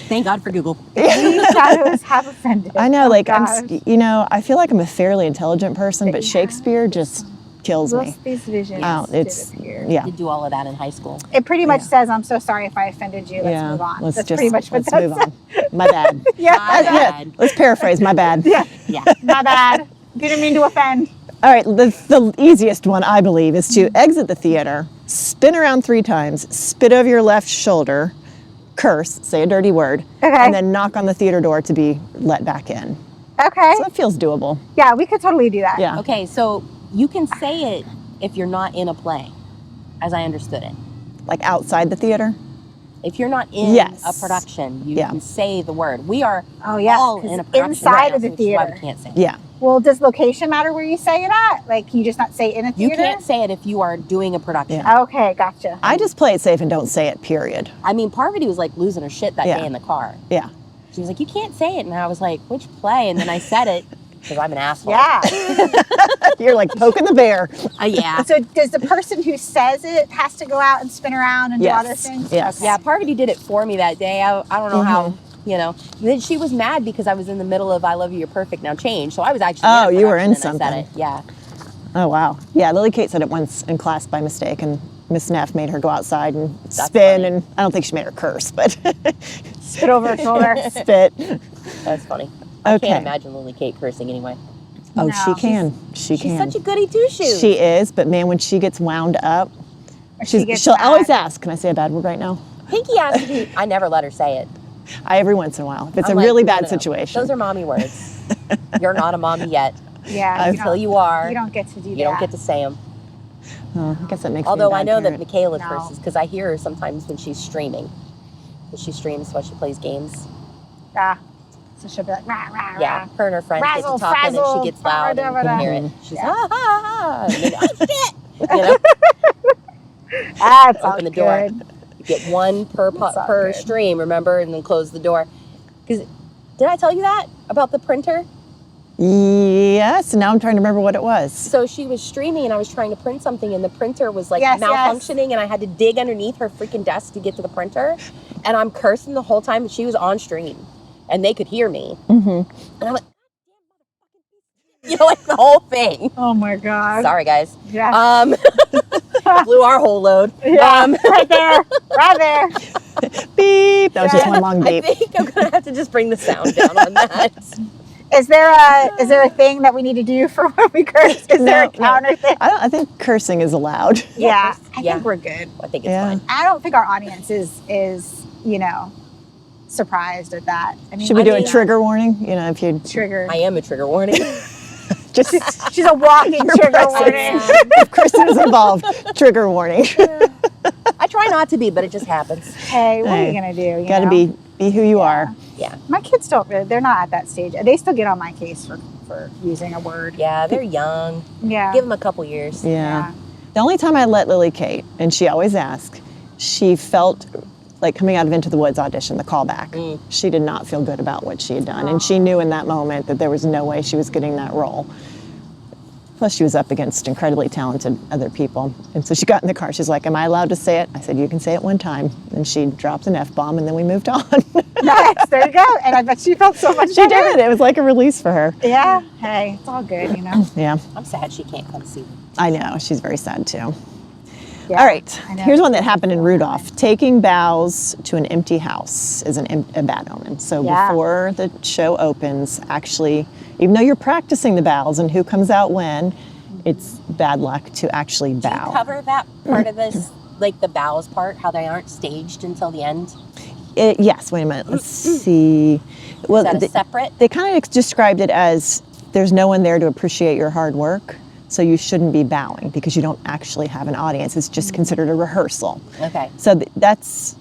Thank God for Google. We shadows have offended. I know, Oh, like, gosh. I feel like I'm a fairly intelligent person, but Shakespeare just kills me. Whilst these visions Oh, did it's, appear. yeah. Did do all of that in high school. It pretty much says, I'm so sorry if I offended you. Let's Yeah, move on. let's That's just pretty much what let's that move says. on. My bad. Yeah, My bad. Let's paraphrase. My bad. yeah, Yeah. my bad. Didn't mean to offend. All right, the easiest one, I believe, is to exit the theater, spin around 3 times, spit over your left shoulder, curse, say a dirty word, Okay. and then knock on the theater door to be let back in. Okay. So that feels doable. Yeah, we could totally do that. Yeah. Okay, so you can say it if you're not in a play, as I understood it. Like outside the theater? If you're not in Yes. a production, you Yeah. can say the word. We are Oh, yeah, all 'cause in a production inside right of now, the which is why theater. we can't say it. Yeah. Well, does location matter where you say it at? Like, can you just not say in a You theater? can't say it if you are doing a production. Yeah. Okay, gotcha. I just play it safe and don't say it, period. I mean, Parvati was like losing her shit that Yeah. day in the car. Yeah. She was like, "You can't say it," and I was like, "Which play?" And then I said it because I'm an asshole. Yeah. You're like poking the bear. Yeah. So does the person who says it has to go out and spin around and do other Yes. things? Yes. Okay. Yeah, Parvati did it for me that day. I don't know how, Mm-hmm. Then she was mad because I was in the middle of "I love you, you're perfect, now change." So I was actually. Oh, in a you were in production and I said something. it. Yeah. Oh, wow. Yeah, Lily Kate said it once in class by mistake, and Miss Neff made her go outside and That's spin, funny. and I don't think she made her curse, but Spit over her shoulder. spit. That's funny. I Okay. can't imagine Lily Kate cursing anyway. Oh, No. she can. She She's can. such a goody two shoes. She is, but man, when she gets wound up, She gets she'll mad. always ask, "Can I say a bad word right now?" Pinky asked me. I never let her say it. Every once in a while, if it's I'm a like, really no, bad no, no. situation. Those are mommy words. You're not a mommy yet. Yeah. Until you are. You don't get to do that. You don't get to say them. Oh, I guess that makes Although me a I bad know that parent. Michaela No. curses because I hear her sometimes when she's streaming. Because she streams while she plays games. Yeah. So she'll be like, rah, rah, rah. Yeah, her and her friends get Razzle, to talking, and frazzle, she gets loud, and you can hear it. Mm-hmm. She's ha ha ha, and then, oh shit, you know. That's all Open the door. good. You get one per That's all per good. stream, remember, and then close the door. Because did I tell you that about the printer? Yes, and now I'm trying to remember what it was. So she was streaming, and I was trying to print something, and the printer was like Yes, malfunctioning, and I had to dig underneath her freaking desk to get to the printer, and I'm cursing the whole time, and she was on stream, and they could hear me, and I'm like, you know, like the whole thing. Oh my God. Sorry, guys. Yeah. Blew our whole load. Yeah. Right there. Right there. Beep. That was just one long I beep. think I'm gonna have to just bring the sound down on that. Is there a thing that we need to do for when we curse? Is there a counter thing? I think cursing is allowed. Yeah. I Yeah. think we're good. I think it's Yeah. fine. I don't think our audience is you know, surprised at that. I mean, Should we do a yeah. trigger warning? You know, if you Trigger. I am a trigger warning. just She's a walking trigger presence. warning. if Kristen is involved, trigger warning. I try not to be, but it just happens. Hey, what are Hey, you gonna do? You Got to know? be who you are. Yeah. My kids don't really. They're not at that stage. They still get on my case for using a word. Yeah, they're young. Yeah. Give them a couple years. Yeah. The only time I let Lily Kate, and she always asked, she felt like coming out of Into the Woods audition, the callback. She did not feel good about what she had done. And she knew in that moment that there was no way she was getting that role. Plus, she was up against incredibly talented other people. And so she got in the car. She's like, am I allowed to say it? I said, you can say it one time. And she dropped an F-bomb, and then we moved on. Nice. There you go. And I bet she felt so much She better. did. It was like a release for her. Yeah. Hey, it's all good, you know. Yeah, I'm sad she can't come see me. I know. She's very sad, too. Yeah, All right. I know. Here's one that happened in Rudolph. Taking bows to an empty house is a bad omen. So Yeah. before the show opens, actually, even though you're practicing the bows and who comes out when, it's bad luck to actually Do you bow. cover that part of this, like the bows part, how they aren't staged until the end? Yes, wait a minute. Let's see. Well, Is that a separate? they kind of described it as there's no one there to appreciate your hard work, so you shouldn't be bowing because you don't actually have an audience. It's just considered a rehearsal. Okay. So that's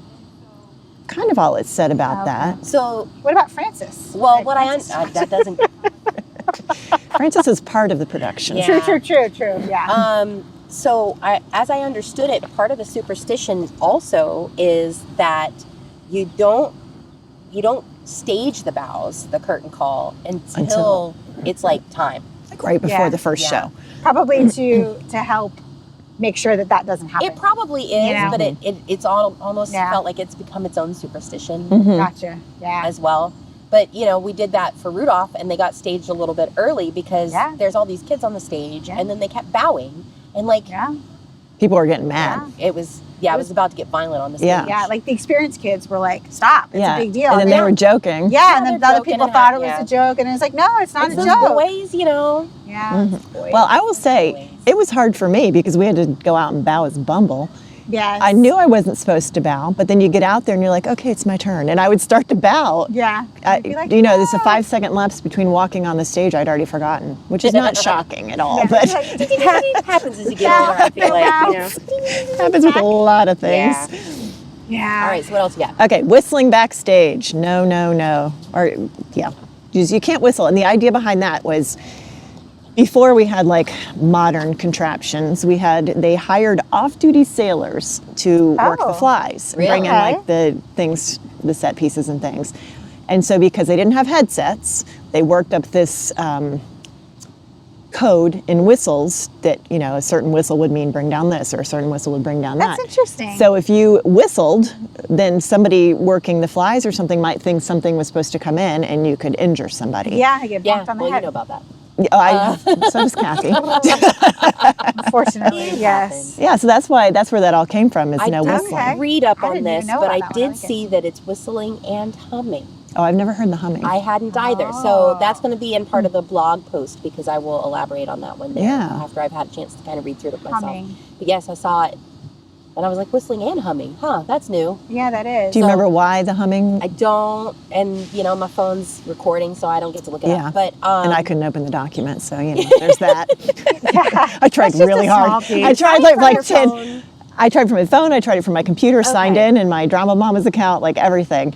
kind of all it said about Okay. that. So, What about Francis? well, Like, what that doesn't. Francis is part of the production. Yeah. True. Yeah. So, as I understood it, part of the superstition also is that you don't stage the bows, the curtain call, until it's like time. Like right before Yeah. the first Yeah. show. Probably to help make sure that doesn't happen. It probably is, You know? but it's almost Yeah. felt like it's become its own superstition Gotcha. Yeah. as well. But, you know, we did that for Rudolph, and they got staged a little bit early because Yeah. there's all these kids on the stage, Yeah. and then they kept bowing. And, like, Yeah. People are getting mad. it was about to get violent on the stage. Yeah. Yeah. Like the experienced kids were like, "Stop! It's a big deal." And then they were joking. Yeah, and then they're the other joking people and thought it was yeah. a joke, and it's like, no, it's not It's a those joke. boys, you know. Yeah. Boys. Well, I will say Boys. it was hard for me because we had to go out and bow as Bumble. Yes. I knew I wasn't supposed to bow, but then you get out there and you're like, okay, it's my turn. And I would start to bow. Yeah. I'd be like, You know, there's a "No." 5-second lapse between walking on the stage I'd already forgotten, which is not shocking at all, Yeah. but It happens as you get older, I feel like. You know. happens with a lot of things. Yeah. Yeah. All right, so what else you got? Okay, whistling backstage. No. Or, yeah, you can't whistle. And the idea behind that was before we had like modern contraptions, they hired off-duty sailors to work Oh, the flies, and really? bring in Okay. like the things, the set pieces and things. And so because they didn't have headsets, they worked up this code in whistles that, you know, a certain whistle would mean bring down this or a certain whistle would bring down That's that. interesting. So if you whistled, then somebody working the flies or something might think something was supposed to come in and you could injure somebody. Yeah, I get Yeah, bonked on the well, you head. know about that. So does Kathy. Unfortunately, It yes. Yeah, so that's where that all came from is I no did whistling. Okay. read up I on didn't even this, know but I about that one. did Okay. see that it's whistling and humming. Oh, I've never heard the humming. I hadn't either. Oh. So that's going to be in part of the blog post because I will elaborate on that one day Yeah. after I've had a chance to kind of read through it myself. Humming. But yes, I saw it. And I was like, whistling and humming. Huh, that's new. Yeah, that is. Do you so- remember why the humming? I don't, and you know, my phone's recording, so I don't get to look it Yeah. up. But And I couldn't open the document, so you know, there's that. I tried That's just really a small hard. piece. I tried Try it like from your 10. I tried from my phone. I tried it from my computer, signed Okay. in my Drama Mama's account, like everything.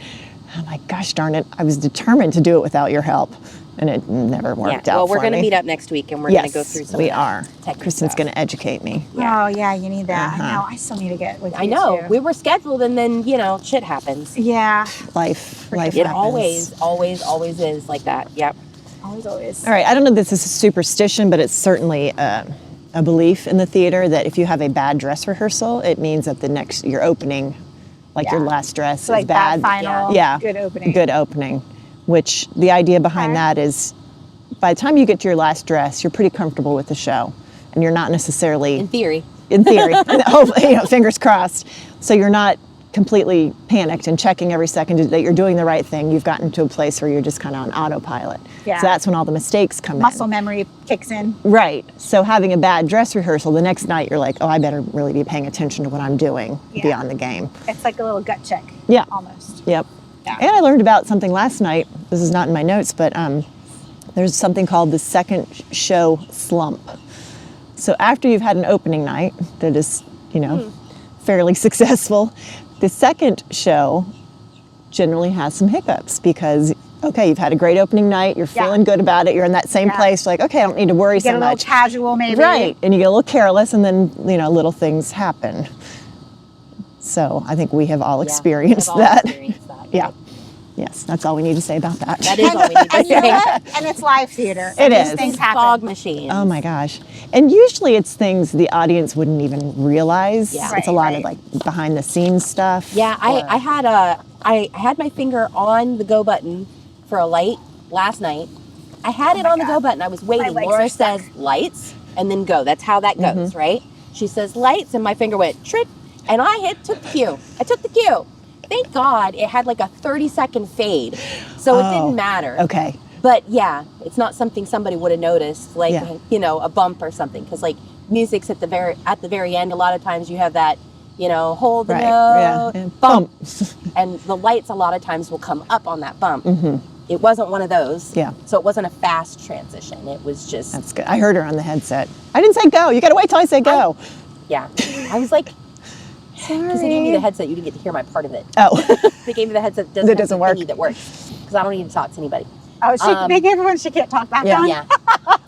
I'm like, gosh darn it, I was determined to do it without your help. And it never worked out. Well, we're for going to me. meet up next week, and we're going to go through some we of are. that Kristen's going to educate me. Oh yeah, you need that. Uh-huh. I know. I still need to get with you I know. too. We were scheduled, and then, shit happens. Yeah. Life It happens. always is like that. Yep. Always. All right, I don't know if this is a superstition, but it's certainly a belief in the theater that if you have a bad dress rehearsal, it means that your opening, your last dress, So like is bad. that final good opening. Good opening. Which the idea behind that is, by the time you get to your last dress, you're pretty comfortable with the show, and you're not necessarily In theory. fingers crossed. So you're not completely panicked and checking every second that you're doing the right thing. You've gotten to a place where you're just kind of on autopilot. Yeah. So that's when all the mistakes come Muscle in. memory kicks in. Right. So having a bad dress rehearsal, the next night you're like, oh, I better really be paying attention to what I'm doing beyond the game. It's like a little gut check. Yeah. Almost. Yep. Yeah. And I learned about something last night. This is not in my notes, but there's something called the second show slump. So after you've had an opening night that is, fairly successful, the second show generally has some hiccups because, okay, you've had a great opening night, you're feeling good about it, you're in that same place, like, okay, I don't need to worry so much. Get a little casual maybe. Right, and you get a little careless and then, little things happen. So I think we have all experienced that. Yeah. Yes, that's all we need to say about that. That is all we need to say. And it's live theater. It These is. Things happen. Fog machines. Oh my gosh. And usually it's things the audience wouldn't even realize. Yeah. It's a lot of behind the scenes stuff. Yeah, I had my finger on the go button for a light last night. I had it on the go button. I was waiting. Laura says lights and then go. That's how that goes, right? She says lights and my finger went trit and I took the cue. I took the cue. Thank God it had like a 30-second fade. So it didn't matter. Okay. But yeah, it's not something somebody would have noticed, like, a bump or something. Because like music's at the very end, a lot of times you have that, hold the note, and bump. And the lights a lot of times will come up on that bump. Mm-hmm. It wasn't one of those. Yeah. So it wasn't a fast transition. It was just. That's good. I heard her on the headset. I didn't say go. You got to wait till I say go. I was like, because they gave me the headset, you didn't get to hear my part of it. Oh. They gave me the headset that doesn't work. that works. Because I don't need to talk to anybody. Oh, they gave her one she can't talk back on? Yeah.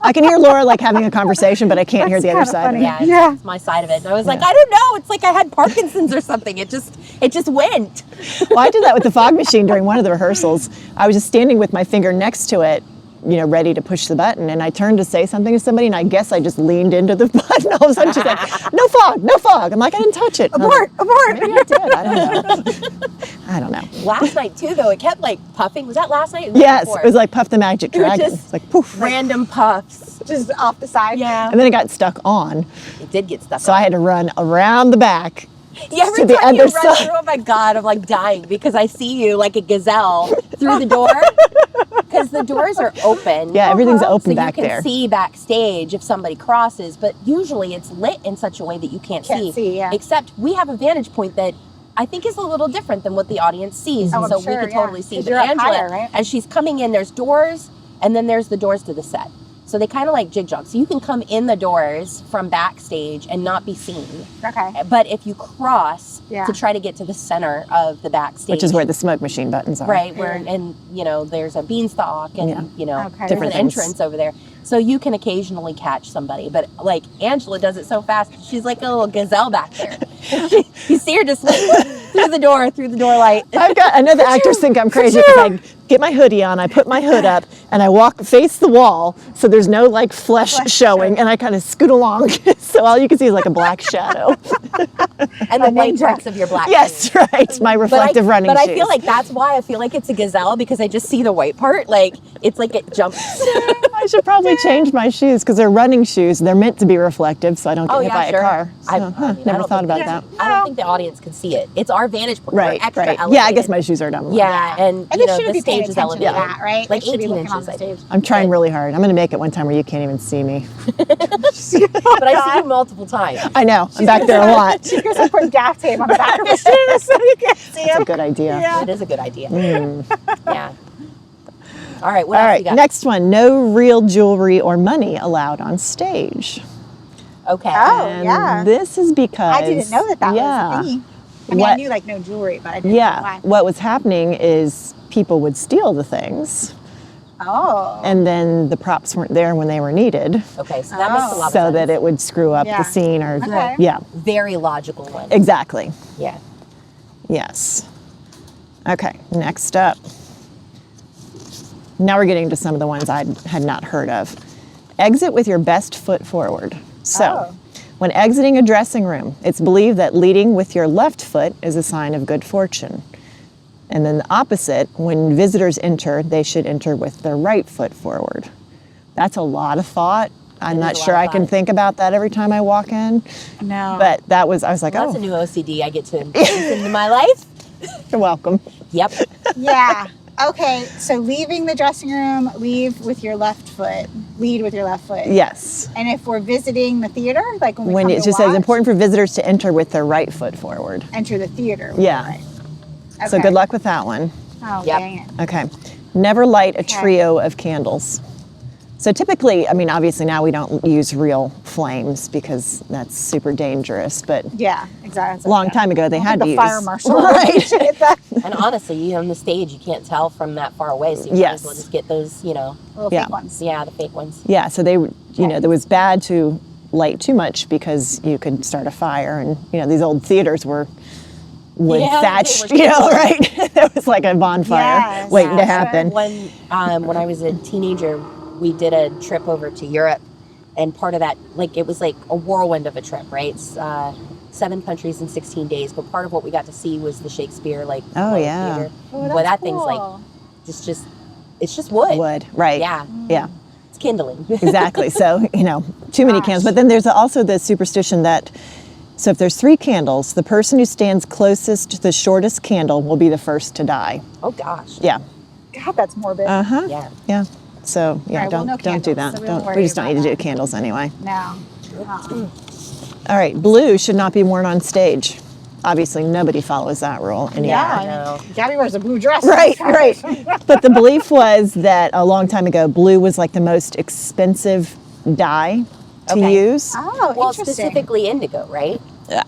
I can hear Laura having a conversation, but I can't hear the other side of it. Yeah, it's my side of it. And I was like, I don't know. It's like I had Parkinson's or something. It just went. Well, I did that with the fog machine during one of the rehearsals. I was just standing with my finger next to it, ready to push the button. And I turned to say something to somebody, and I guess I just leaned into the button. All of a sudden, she's like, no fog, no fog. I'm like, I didn't touch it. Abort. Maybe I did. I don't know. I don't know. Last night, too, though, it kept, puffing. Was that last night? Yes, it was like Puff the Magic Dragon. Just it's poof. random puffs. Just off the side. Yeah. And then it got stuck on. It did get stuck So I had to run around the back. Every to the time you other run side. through, oh my God, I'm dying because I see you like a gazelle through the door. Because the doors are open. Yeah, everything's open so back you can there. see backstage if somebody crosses, but usually it's lit in such a way that you can't see. Yeah. Except we have a vantage point that I think is a little different than what the audience sees. Oh, and so I'm sure, we can totally see. 'Cause But you're up Angela, higher, right? as she's coming in, there's doors, and then there's the doors to the set. So they kind of like jig jog. So you can come in the doors from backstage and not be seen. Okay. But if you cross Yeah. to try to get to the center of the backstage, Which is where the smoke machine buttons are. right, where and there's a beanstalk and Okay. there's Different an things. entrance over there. So you can occasionally catch somebody, but like Angela does it so fast, she's like a little gazelle back there. You see her just through the door light. I know the actors think I'm crazy because I get my hoodie on, I put my hood up, and I face the wall so there's no flesh showing, and I kind of scoot along. So all you can see is like a black shadow. And the white parts of your black Yes, shoes. right. My reflective running But shoes. I feel like that's why I feel like it's a gazelle because I just see the white part. Like it's like it jumps. I should probably change my shoes because they're running shoes. They're meant to be reflective so I don't get hit by a car. So, never thought about that. I don't think the audience can see it. It's our vantage point. Right, We're extra right. elevated. Yeah, I guess my shoes are dumb. Yeah, and And you they know shouldn't the be paying stage is attention to elevated. that, right? Like They should be 18 looking on inches. the I think. stage. I'm trying really hard. I'm going to make it one time where you can't even see me. But I see you multiple times. I know. I'm back there a lot. She goes and put gaff tape on the back of her shoes so you can see That's a them. good idea. Yeah. It is a good idea. Yeah. All right. What All else right, you got? next one. No real jewelry or money allowed on stage. Okay. Oh, And yeah. this is because I didn't know that was a thingy. I mean, I knew like no jewelry, but I didn't know why. What was happening is people would steal the things. Oh. And then the props weren't there when they were needed. Okay, so that makes a lot of sense. So that it would screw up the scene or, Very logical one. Exactly. Yeah. Yes. Okay, next up. Now we're getting to some of the ones I had not heard of. Exit with your best foot forward. So, when exiting a dressing room, it's believed that leading with your left foot is a sign of good fortune. And then the opposite, when visitors enter, they should enter with their right foot forward. That's a lot of thought. I'm not sure I can think about that every time I walk in. No. But I was like, that's a new OCD I get to introduce into my life. You're welcome. Yep. Yeah. Okay, so leaving the dressing room, lead with your left foot. Yes. And if we're visiting the theater, like when it just says important for visitors to enter with their right foot forward. Enter the theater. Yeah. Right. Okay. So good luck with that one. Oh, dang it. Okay. Never light a trio of candles. So typically, I mean, obviously now we don't use real flames because that's super dangerous, but yeah, exactly. A long time ago they had to use. Fire marshal. Right. And honestly, on the stage, you can't tell from that far away, so you might as well just get those, little fake ones. Yeah, the fake ones. Yeah, so they, it was bad to light too much because you could start a fire, and these old theaters were wood thatched, right? There was like a bonfire waiting to happen. When I was a teenager, we did a trip over to Europe, and part of that, it was like a whirlwind of a trip, right? It's 7 countries in 16 days, but part of what we got to see was the Shakespeare, theater. Oh, that's that thing's just it's just wood. Wood, right? Yeah, yeah. It's kindling. Exactly. So too many candles. But then there's also the superstition that. So if there's 3 candles, the person who stands closest to the shortest candle will be the first to die. Oh gosh. Yeah. God, that's morbid. Yeah. Yeah. So right, don't do that. So we just don't need to do candles anyway. No. All right. Blue should not be worn on stage. Obviously, nobody follows that rule anymore. Yeah. Gabby wears a blue dress. Right. But the belief was that a long time ago, blue was like the most expensive dye to use. Oh, well, interesting. specifically indigo, right?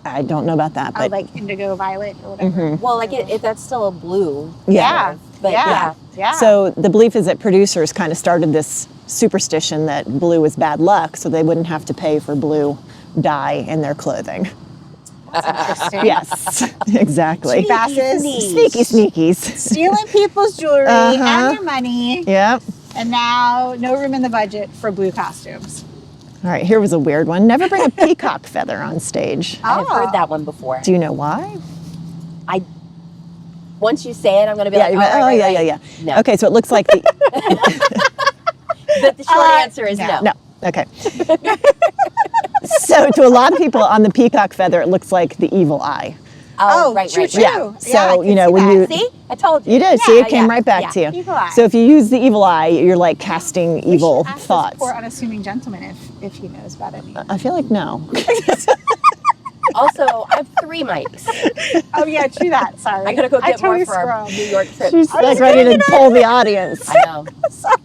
I don't know about that, but like indigo violet or whatever. Well, if that's still a blue. Yeah. But yeah. So the belief is that producers kind of started this superstition that blue was bad luck, so they wouldn't have to pay for blue dye in their clothing. That's interesting. Yes, exactly. Sneaky sneakies. Stealing people's jewelry and their money. Yep. And now no room in the budget for blue costumes. All right, here was a weird one. Never bring a peacock feather on stage. I've heard that one before. Do you know why? Once you say it, I'm going to be yeah. No. Okay, so it looks like the... But the short answer is no. No, okay. So to a lot of people on the peacock feather, it looks like the evil eye. Oh, right. True. Yeah. So, I can when you... See? I told you. You did. See, it came right back to you. Evil eye. So if you use the evil eye, you're like casting evil We should ask thoughts. this poor unassuming gentleman if he knows about any. I feel like no. Also, I have 3 mics. Oh yeah, true that. Sorry. I gotta go get totally more for our New York trip. She's like ready to pull the audience. I know. Sorry.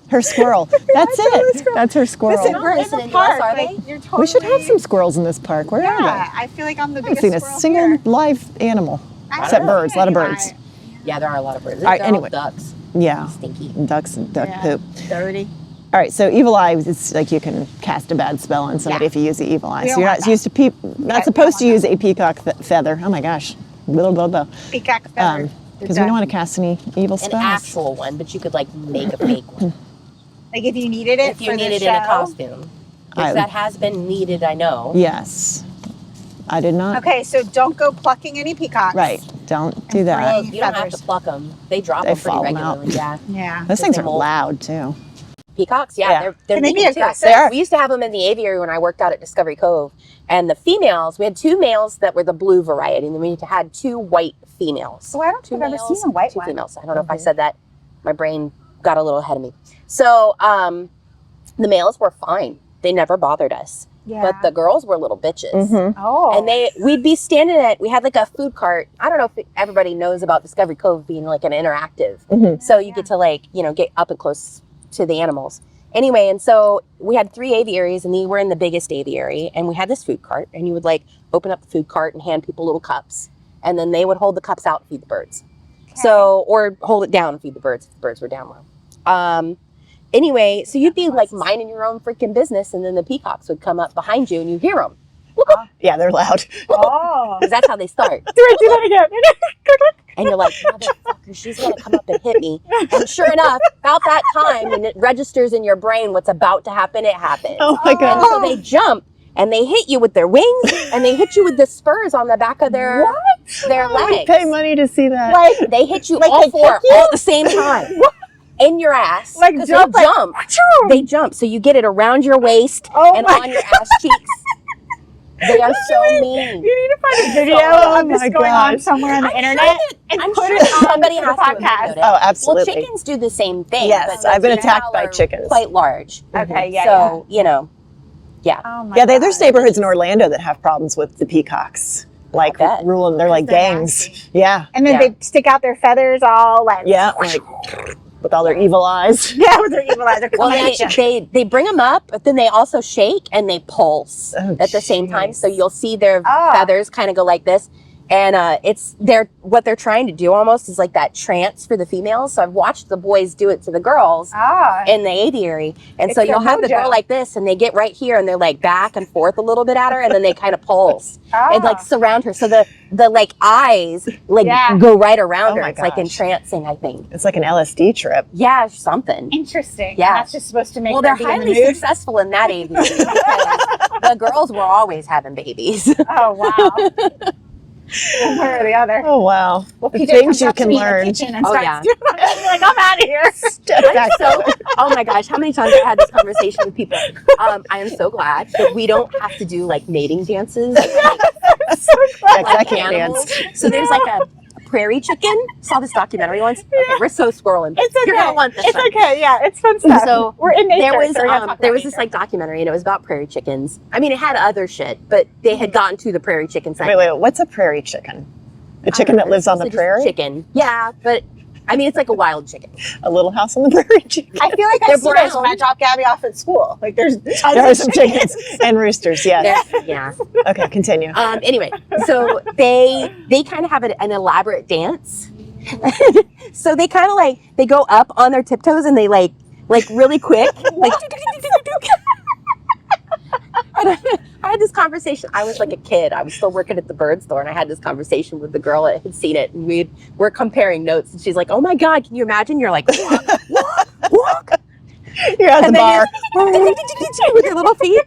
Her squirrel. That's it. That's her squirrel. Listen, we're in listening the to us, park. are they? You're totally... We should have some squirrels in this park. Where are they? I feel like I'm the I haven't biggest seen a squirrel single here. live animal. I don't Birds, a lot of know. birds. Yeah, there are a lot of birds. All right, They're anyway. all ducks. Yeah. Stinky. Ducks and duck poop. Dirty. All right, so evil eye is like you can cast a bad spell on somebody if you use the evil eye. We So don't you're want not used to not supposed to use a peacock feather. Oh my gosh. Blah, blah, blah. Peacock feather. Because we don't want to cast any evil spells. An actual one, but you could make a fake one. Like if you needed it If you for needed the it in a show. costume. Which that has been needed, I know. Yes. I did not. Okay, so don't go plucking any peacocks. Right. Don't do that. Well, You don't have to feathers. pluck them. They drop They them pretty fall out. regularly. Yeah. Yeah. Those things they are molt. loud too. Peacocks, Yeah. they're Can they be mean, too. aggressive? They are. We used to have them in the aviary when I worked out at Discovery Cove. And the females, we had 2 males that were the blue variety, and then we had 2 white females. Oh, I don't 2 think I've ever males, seen a white 2 one. females. I don't know if I said that. My brain got a little ahead of me. So the males were fine. They never bothered us. Yeah. But the girls were little bitches. Mm-hmm. Oh. And we'd be standing we had like a food cart. I don't know if everybody knows about Discovery Cove being like an interactive. Mm-hmm. So you get to get up and close to the animals. Anyway, and so we had 3 aviaries and we were in the biggest aviary and we had this food cart and you would open up the food cart and hand people little cups. and then they would hold the cups out and feed the birds. So, or hold it down and feed the birds if the birds were down low. Anyway, so you'd be like minding your own freaking business, and then the peacocks would come up behind you and you hear them. Yeah, they're loud. Oh. Because that's how they start. Do that again. And you're like, motherfucker, she's going to come up and hit me. And sure enough, about that time, when it registers in your brain what's about to happen, it happens. Oh my God. And so they jump and they hit you with their wings and they hit you with the spurs on the back of their I would legs. pay money to see that. Like, They hit you Like all they four kick you? all at the same time. In your ass. Like 'cause jump, they like, jump. achoo. They jump. So you get it around your waist Oh and my on your ass cheeks. They are so mean. You need to find a video Oh of this my going on gosh. somewhere on the I'm internet sure and I'm put sure it on somebody the has to have podcast. videoed it. Oh, absolutely. Well, chickens do the same thing. Yes, but I've been the attacked by are chickens. Quite large. Okay, yeah. So, you know, Oh my Yeah, there's God. neighborhoods in Orlando that have problems with the peacocks. Like bet. ruling, they're like They're gangs. nasty. Yeah, And then Yeah. they stick out their feathers all like yeah, like with all their evil eyes. yeah, with their evil eyes. They're well, coming at you. they bring them up, but then they also shake and they pulse Oh, at the same time. jeez. So you'll see their Oh. feathers kind of go like this. And what they're trying to do almost is like that trance for the females. So I've watched the boys do it to the girls Ah. in the aviary. And It's so their you'll have the mojo. girl like this and they get right here and they're like back and forth a little bit at her and then they kind of pulse and like surround her. So the like eyes like Yeah. go right around Oh her. my It's like gosh. entrancing, I think. It's like an LSD trip. Yeah, something. Interesting. Yeah. And that's just supposed to make Well, them they're be in the highly mood. successful in that aviary because the girls were always having babies. Oh wow. One way or the other. Oh wow, Well, the PJ things comes you up to can me in the learn. kitchen and Oh, starts yeah. doing it. I'm like, I'm out of here. Step back. So, oh my gosh, how many times I've had this conversation with people. I am so glad that we don't have to do like mating dances. I'm so glad. Like, I can't animals. dance. So there's like a prairie chicken. Saw this documentary once. Okay, we're so squirreling. It's okay. You're gonna want this It's one. okay. Yeah, it's fun stuff. So we're in nature. There was so we're gonna talk there about was this nature. like documentary and it was about prairie chickens. I mean, it had other shit, but they had gotten to the prairie chicken segment. Wait, what's a prairie chicken? A chicken that lives on the It's just prairie? Chicken. Yeah, but I mean, it's like a wild chicken. A little house on the prairie chicken. I feel like I They're see those brown. when I drop Gabby off at school. Like there's tons There are of some chickens and roosters, yes. Yeah. Okay, continue. Anyway, so they kind of have an elaborate dance. So they kind of like they go up on their tiptoes and they like really quick like. I had this conversation. I was like a kid. I was still working at the bird store, and I had this conversation with the girl that had seen it, and we're comparing notes. And she's like, "Oh my God, can you imagine? You're like, walk, You're at the and bar. then with your little feet,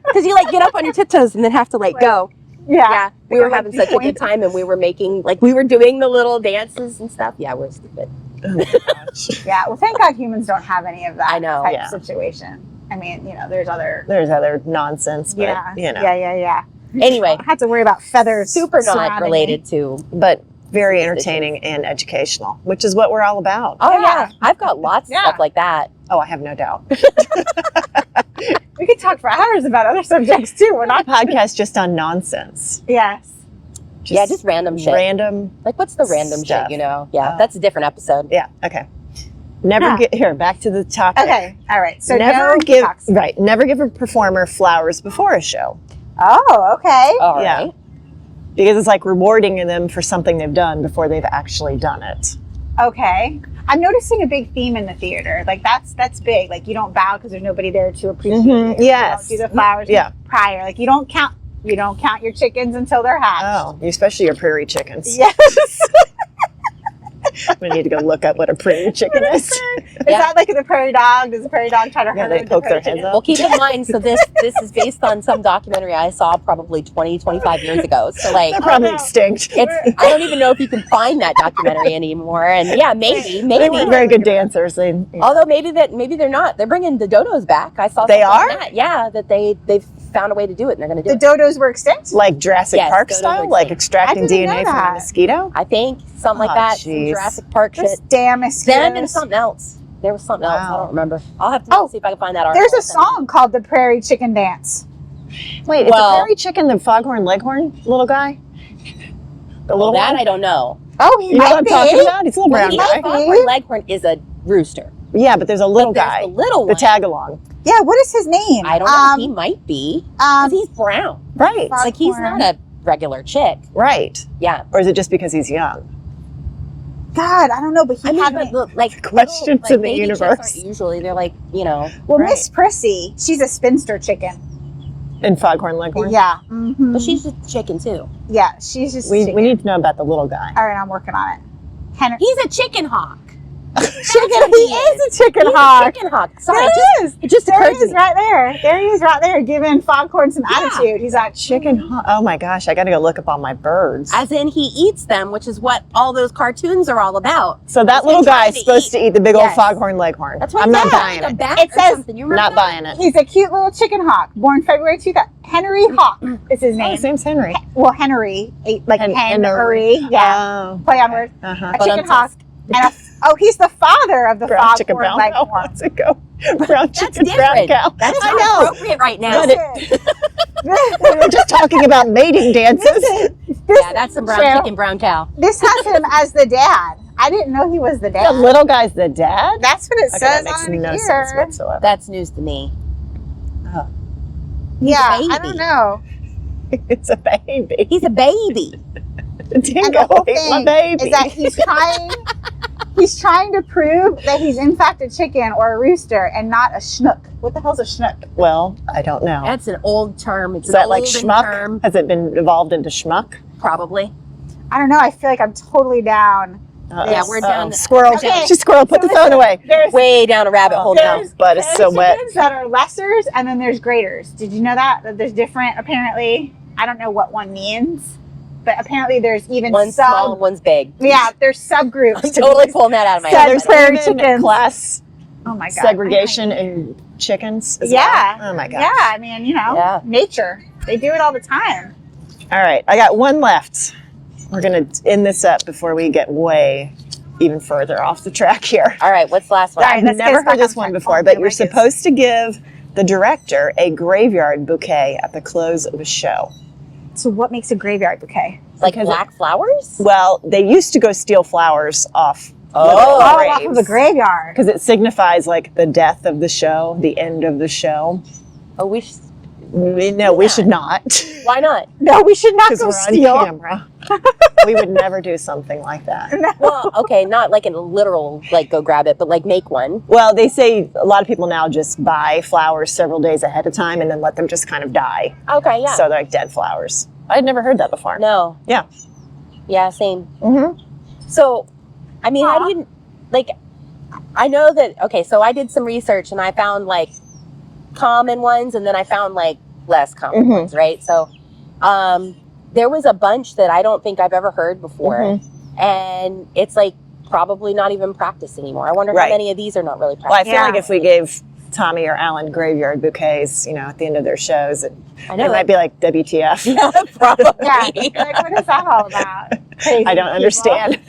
because you like get up on your tiptoes and then have to like go." Yeah, we were having such a good time, and we were making we were doing the little dances and stuff. Yeah, we're stupid. Oh my gosh. Yeah, well, thank God humans don't have any of that I know. type Yeah. situation. I mean, you know, there's other. There's other nonsense, but Yeah, you know. yeah. Anyway, I have to worry about feathers. super not surrounding related to. But very Superstitions. entertaining and educational, which is what we're all about. Oh Yeah. yeah, I've got lots of Yeah. stuff like that. Oh, I have no doubt. Me. We could talk for hours about other subjects too. We're not. Podcast just on nonsense. Yes. Just random shit. Random. Like, what's the random Stuff. shit, you know? Yeah, Oh. that's a different episode. Yeah. Okay. Never Yeah. get here. Back to the topic. Okay. All right. So never no give talks. right. Never give a performer flowers before a show Oh, okay. All right. Yeah. because it's like rewarding them for something they've done before they've actually done it. Okay. I'm noticing a big theme in the theater. Like that's big. Like you don't bow because there's nobody there to appreciate Mhm. you. Yes. You don't do the flowers Yeah. prior. Like you don't count your chickens until they're hatched. Oh, especially your prairie chickens. Yes. We need to go look up what a prairie chicken is. Is that like the prairie dog? Does the prairie dog try to Yeah, hurt they the poke their prairie heads chicken? up. Well, keep in mind, so this is based on some documentary I saw probably 20, 25 years ago. So like, They're probably no. extinct. it's I don't even know if you can find that documentary anymore. And yeah, maybe. They weren't very good dancers. They, Although maybe they're not. They're bringing the dodos back. I saw. They something are? on that. Yeah, that they've found a way to do it, and they're going to do The it. dodos were extinct? like Jurassic Yes, Park dodos style, are like extinct. extracting I didn't know DNA from a that. mosquito. I think something like Oh, that. Some jeez. Jurassic Park Those shit. damn mosquitoes. Them and something else. There was something else. I Wow. don't remember. I'll have to see if I can find that article. There's a song called The Prairie Chicken Dance. Wait, is Well- the prairie chicken the foghorn leghorn little guy? The little That one? I don't know. Oh, he You know what might I'm be. talking about? He's a little Well, brown the guy. foghorn leghorn is a rooster. Yeah, but there's a little But there's guy. the little The one. tag along. Yeah, what is his name? I don't know. He might be. 'Cause he's brown. Right. Like he's not a regular chick. Right. Yeah. Or is it just because he's young? God, I don't know, but he I mean, had but like Questions little, in the baby chicks universe. aren't usually, they're like, you know. Well, Right. Miss Prissy, she's a spinster chicken. In Foghorn Leghorn? Yeah. Mm-hmm. But she's a chicken too. Yeah, she's just a We chicken. need to know about the little guy. All right, I'm working on it. Henry. He's a chicken hawk. Chicken. He is a chicken He's hawk. a chicken hawk. Sorry, There it just There occurred he to is me. right there. There he is right there, giving Foghorn some attitude. He's like, Chicken hawk. Oh my gosh, I got to go look up all my birds. As in, he eats them, which is what all those cartoons are all about. So that He's little trying guy's supposed to eat the big old Yes. Foghorn Leghorn. That's why I'm I not said buying like a it. bat It or says- something. You remember Not that? buying it. he's a cute little chicken hawk, born February 2000. Henry Hawk is his Oh, name. his name's Henry. Well, Henry, like Henry. Henry. Yeah. Oh, Play on words. uh-huh. A But chicken I'm hawk. And he's the father of the Brown chicken, Foghorn brown cow. Leghorn. What's it go? Brown That's chicken, brown different. cow. That's I not know. appropriate right now. But We were just talking about mating dances. Yeah, that's some brown Cheryl, chicken, brown cow. This has him as the dad. I didn't know he was the The dad. little guy's the dad? That's what it Okay, that says makes on no here. sense whatsoever. That's news to me. Oh, Yeah, He's a I baby. don't know. it's a baby. He's a baby. And Dingo the whole ate my thing baby. is that he's trying to prove that he's in fact a chicken or a rooster and not a schnook. What the hell's a schnook? Well, I don't know. That's an old term. It's Is an that like olden schmuck? term. Has it been evolved into schmuck? Probably. I don't know. I feel like I'm totally down. Yeah, we're down- Squirrel. Okay. She's squirrel. Put So the phone listen, away. There's Way down a rabbit hole now. there's But it's so wet. chickens that are lessers, and then there's graders. Did you know that? That there's different, apparently. I don't know what one means, but apparently there's even One's small, one's big. Yeah, there's subgroups. I'm to totally these. pulling that out of my So head. there's by the way. prairie chickens. Class Oh my god. segregation in chickens. As Yeah. Well? Oh my gosh. Yeah, I mean, Yeah. nature. They do it all the time. All right, I got one left. We're gonna end this up before we get way even further off the track here. All right, what's the last one? All right, I've let's get never us back heard this on one track. before, Oh, but my you're goodness. supposed to give the director a graveyard bouquet at the close of a show. So what makes a graveyard bouquet? Like because black flowers? Well, they used to go steal flowers off Oh. Off of a graveyard. because it signifies like the death of the show, the end of the show. Oh, we We should not. why not? No, we should not Because go we're steal. on camera. We would never do something like that. Well, okay, not like in a literal, like go grab it, but like make one. Well, they say a lot of people now just buy flowers several days ahead of time and then let them just kind of die. Okay, yeah. So they're like dead flowers. I'd never heard that before. No. Yeah. Yeah, same. Mm-hmm. So, I mean, how do you, like, I know that, okay, so I did some research and I found like common ones and then I found like less common Mhm. ones, right? So, there was a bunch that I don't think I've ever heard before. Mm-hmm. And it's like probably not even practiced anymore. I wonder Right. how many of these are not really Well, I practiced. feel Yeah. like if we gave Tommy or Alan graveyard bouquets, at the end of their shows, it might be like WTF. Yeah, probably. Yeah. Like, what is that all about? Crazy I don't people. understand.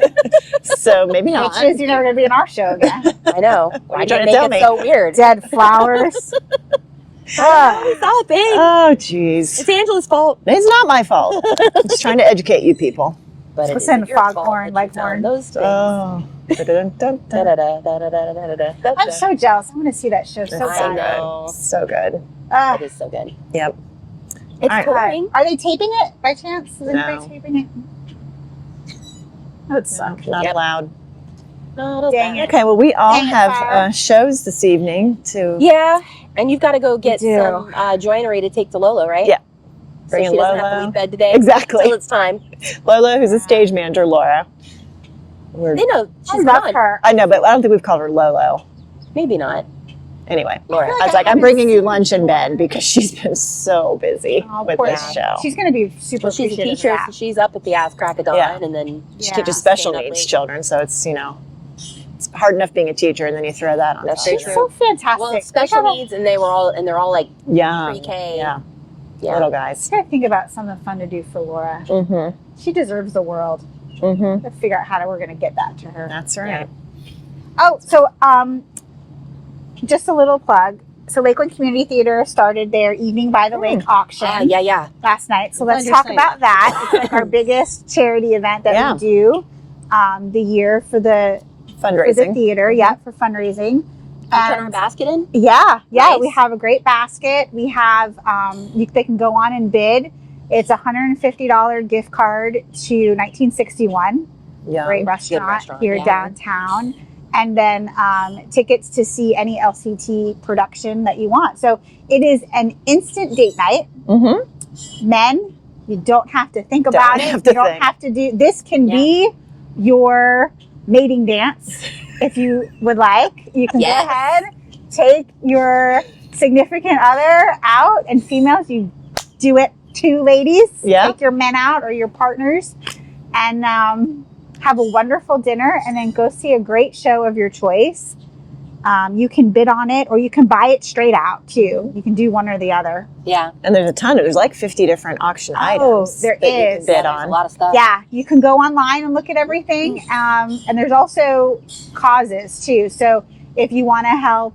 So maybe not. Which is, you're never going to be in our show again. I know. What are Why you did trying it to tell make me? it so weird? Dead flowers. Stop it. Oh, jeez. It's Angela's fault. It's not my fault. I'm just trying to educate you people. But it Listen, isn't your fault Foghorn, that you Leghorn. found those things. Oh. Dun-dun-dun-dun. Da-da-da-da-da-da-da-da. I'm so jealous. I want to see that show so It's I bad. know. So good. It is so good. Yep. It's All right. touring. Are they taping it by chance? Is anybody No. taping it? That would suck. Not Yep. allowed. No, Dang it. Okay, well, we all Dang it, have Farrah. shows this evening to Yeah, and you've got to go get You do. some joinery to take to Lolo, right? Yeah. So Bring in she doesn't have Lolo. to leave bed today. Exactly. Until it's time. Lola, who's a stage manager, Laura. They know I she's love gone. her. I know, but I don't think we've called her Lolo. Maybe not. Anyway, Laura. feel I was I like, I'm haven't bringing you seen lunch in her. bed because she's been so busy Oh, with poor this thing. show. She's going to be super Well, she's a appreciative of teacher, that. so she's up at the ass crack of dawn, Yeah. and then She Yeah. teaches special Staying up needs late. children, so it's, it's hard enough being a teacher, and then you throw that on That's top. very She's true. so fantastic. well, special needs, and they're all like Yeah. pre-K. Yeah. Yeah. Little guys. I got to think about something fun to do for Laura. Mm-hmm. She deserves the world. Mm-hmm. Let's figure out how we're going to get that to her. That's right. Oh, so just a little plug. So Lakeland Community Theater started their Evening by the Lake auction Yeah. last night. So let's Wonderful. talk about that. It's like our biggest charity event that Yeah. we do the year for the Fundraising. theater. Yeah, for fundraising. Turn our basket in. Yeah, Nice. we have a great basket. We have they can go on and bid. It's a $150 gift card to 1961, Yeah. great restaurant here yeah. downtown. And then tickets to see any LCT production that you want. So it is an instant date night. Mm-hmm. Men, you don't have to think about it. You don't have to do this. Can be your mating dance if you would like. You can go ahead, take your significant other out, and females, you do it too, ladies. Take your men out or your partners and have a wonderful dinner and then go see a great show of your choice. You can bid on it or you can buy it straight out too. You can do one or the other. Yeah. And there's a ton. There's like 50 different auction items there that is. you can bid on. A lot of stuff. Yeah, you can go online and look at everything. And there's also causes too. So if you want to help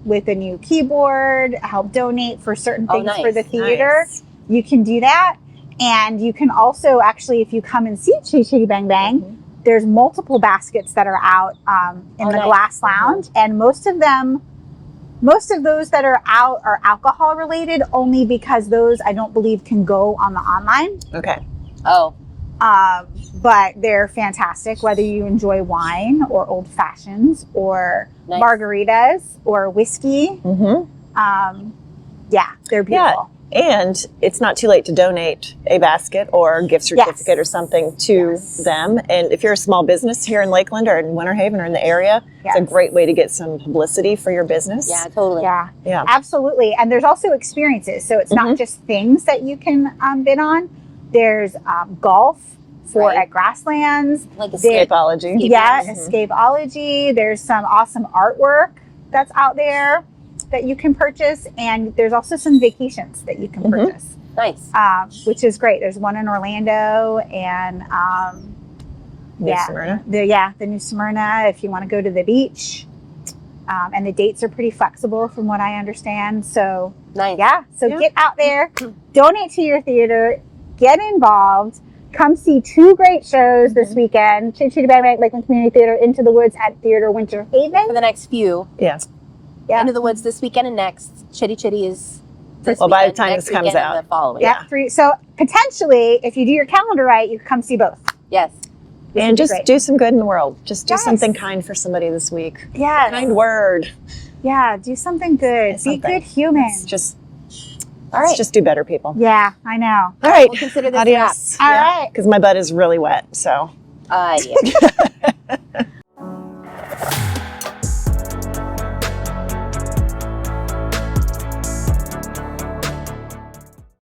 with a new keyboard, help donate for certain things for the theater, you can do that. And you can also actually, if you come and see Chitty Chitty Bang Bang, there's multiple baskets that are out in the glass lounge. And most of those that are out are alcohol related only because those I don't believe can go on the online. Okay. Oh. But they're fantastic, whether you enjoy wine or old fashions or margaritas or whiskey. Mm-hmm. They're beautiful. And it's not too late to donate a basket or a gift certificate or something to them. And if you're a small business here in Lakeland or in Winter Haven or in the area, it's a great way to get some publicity for your business. Yeah, totally. Yeah, absolutely. And there's also experiences. So it's not just things that you can bid on. There's golf at Grasslands. Like escapeology. Escapeology. There's some awesome artwork that's out there that you can purchase, and there's also some vacations that you can purchase. Nice. Which is great. There's one in Orlando and Smyrna. The New Smyrna if you want to go to the beach. And the dates are pretty flexible from what I understand. So get out there, donate to your theater, get involved, come see 2 great shows this weekend. Chitty Chitty Bang Bang, Lakeland Community Theater, Into the Woods at Theater Winter Haven. For the next few. Yes. Yeah. Into the Woods this weekend and next. Chitty Chitty is this by the weekend, time this comes out. the following. So potentially, if you do your calendar right, you can come see both. Yes. And just do some good in the world. Just do something kind for somebody this week. Yeah. Kind word. Yeah, do something good. Be good humans. Let's just do better, people. Yeah, I know. All right. We'll consider this Adios. All right. Because my butt is really wet, so. Yeah.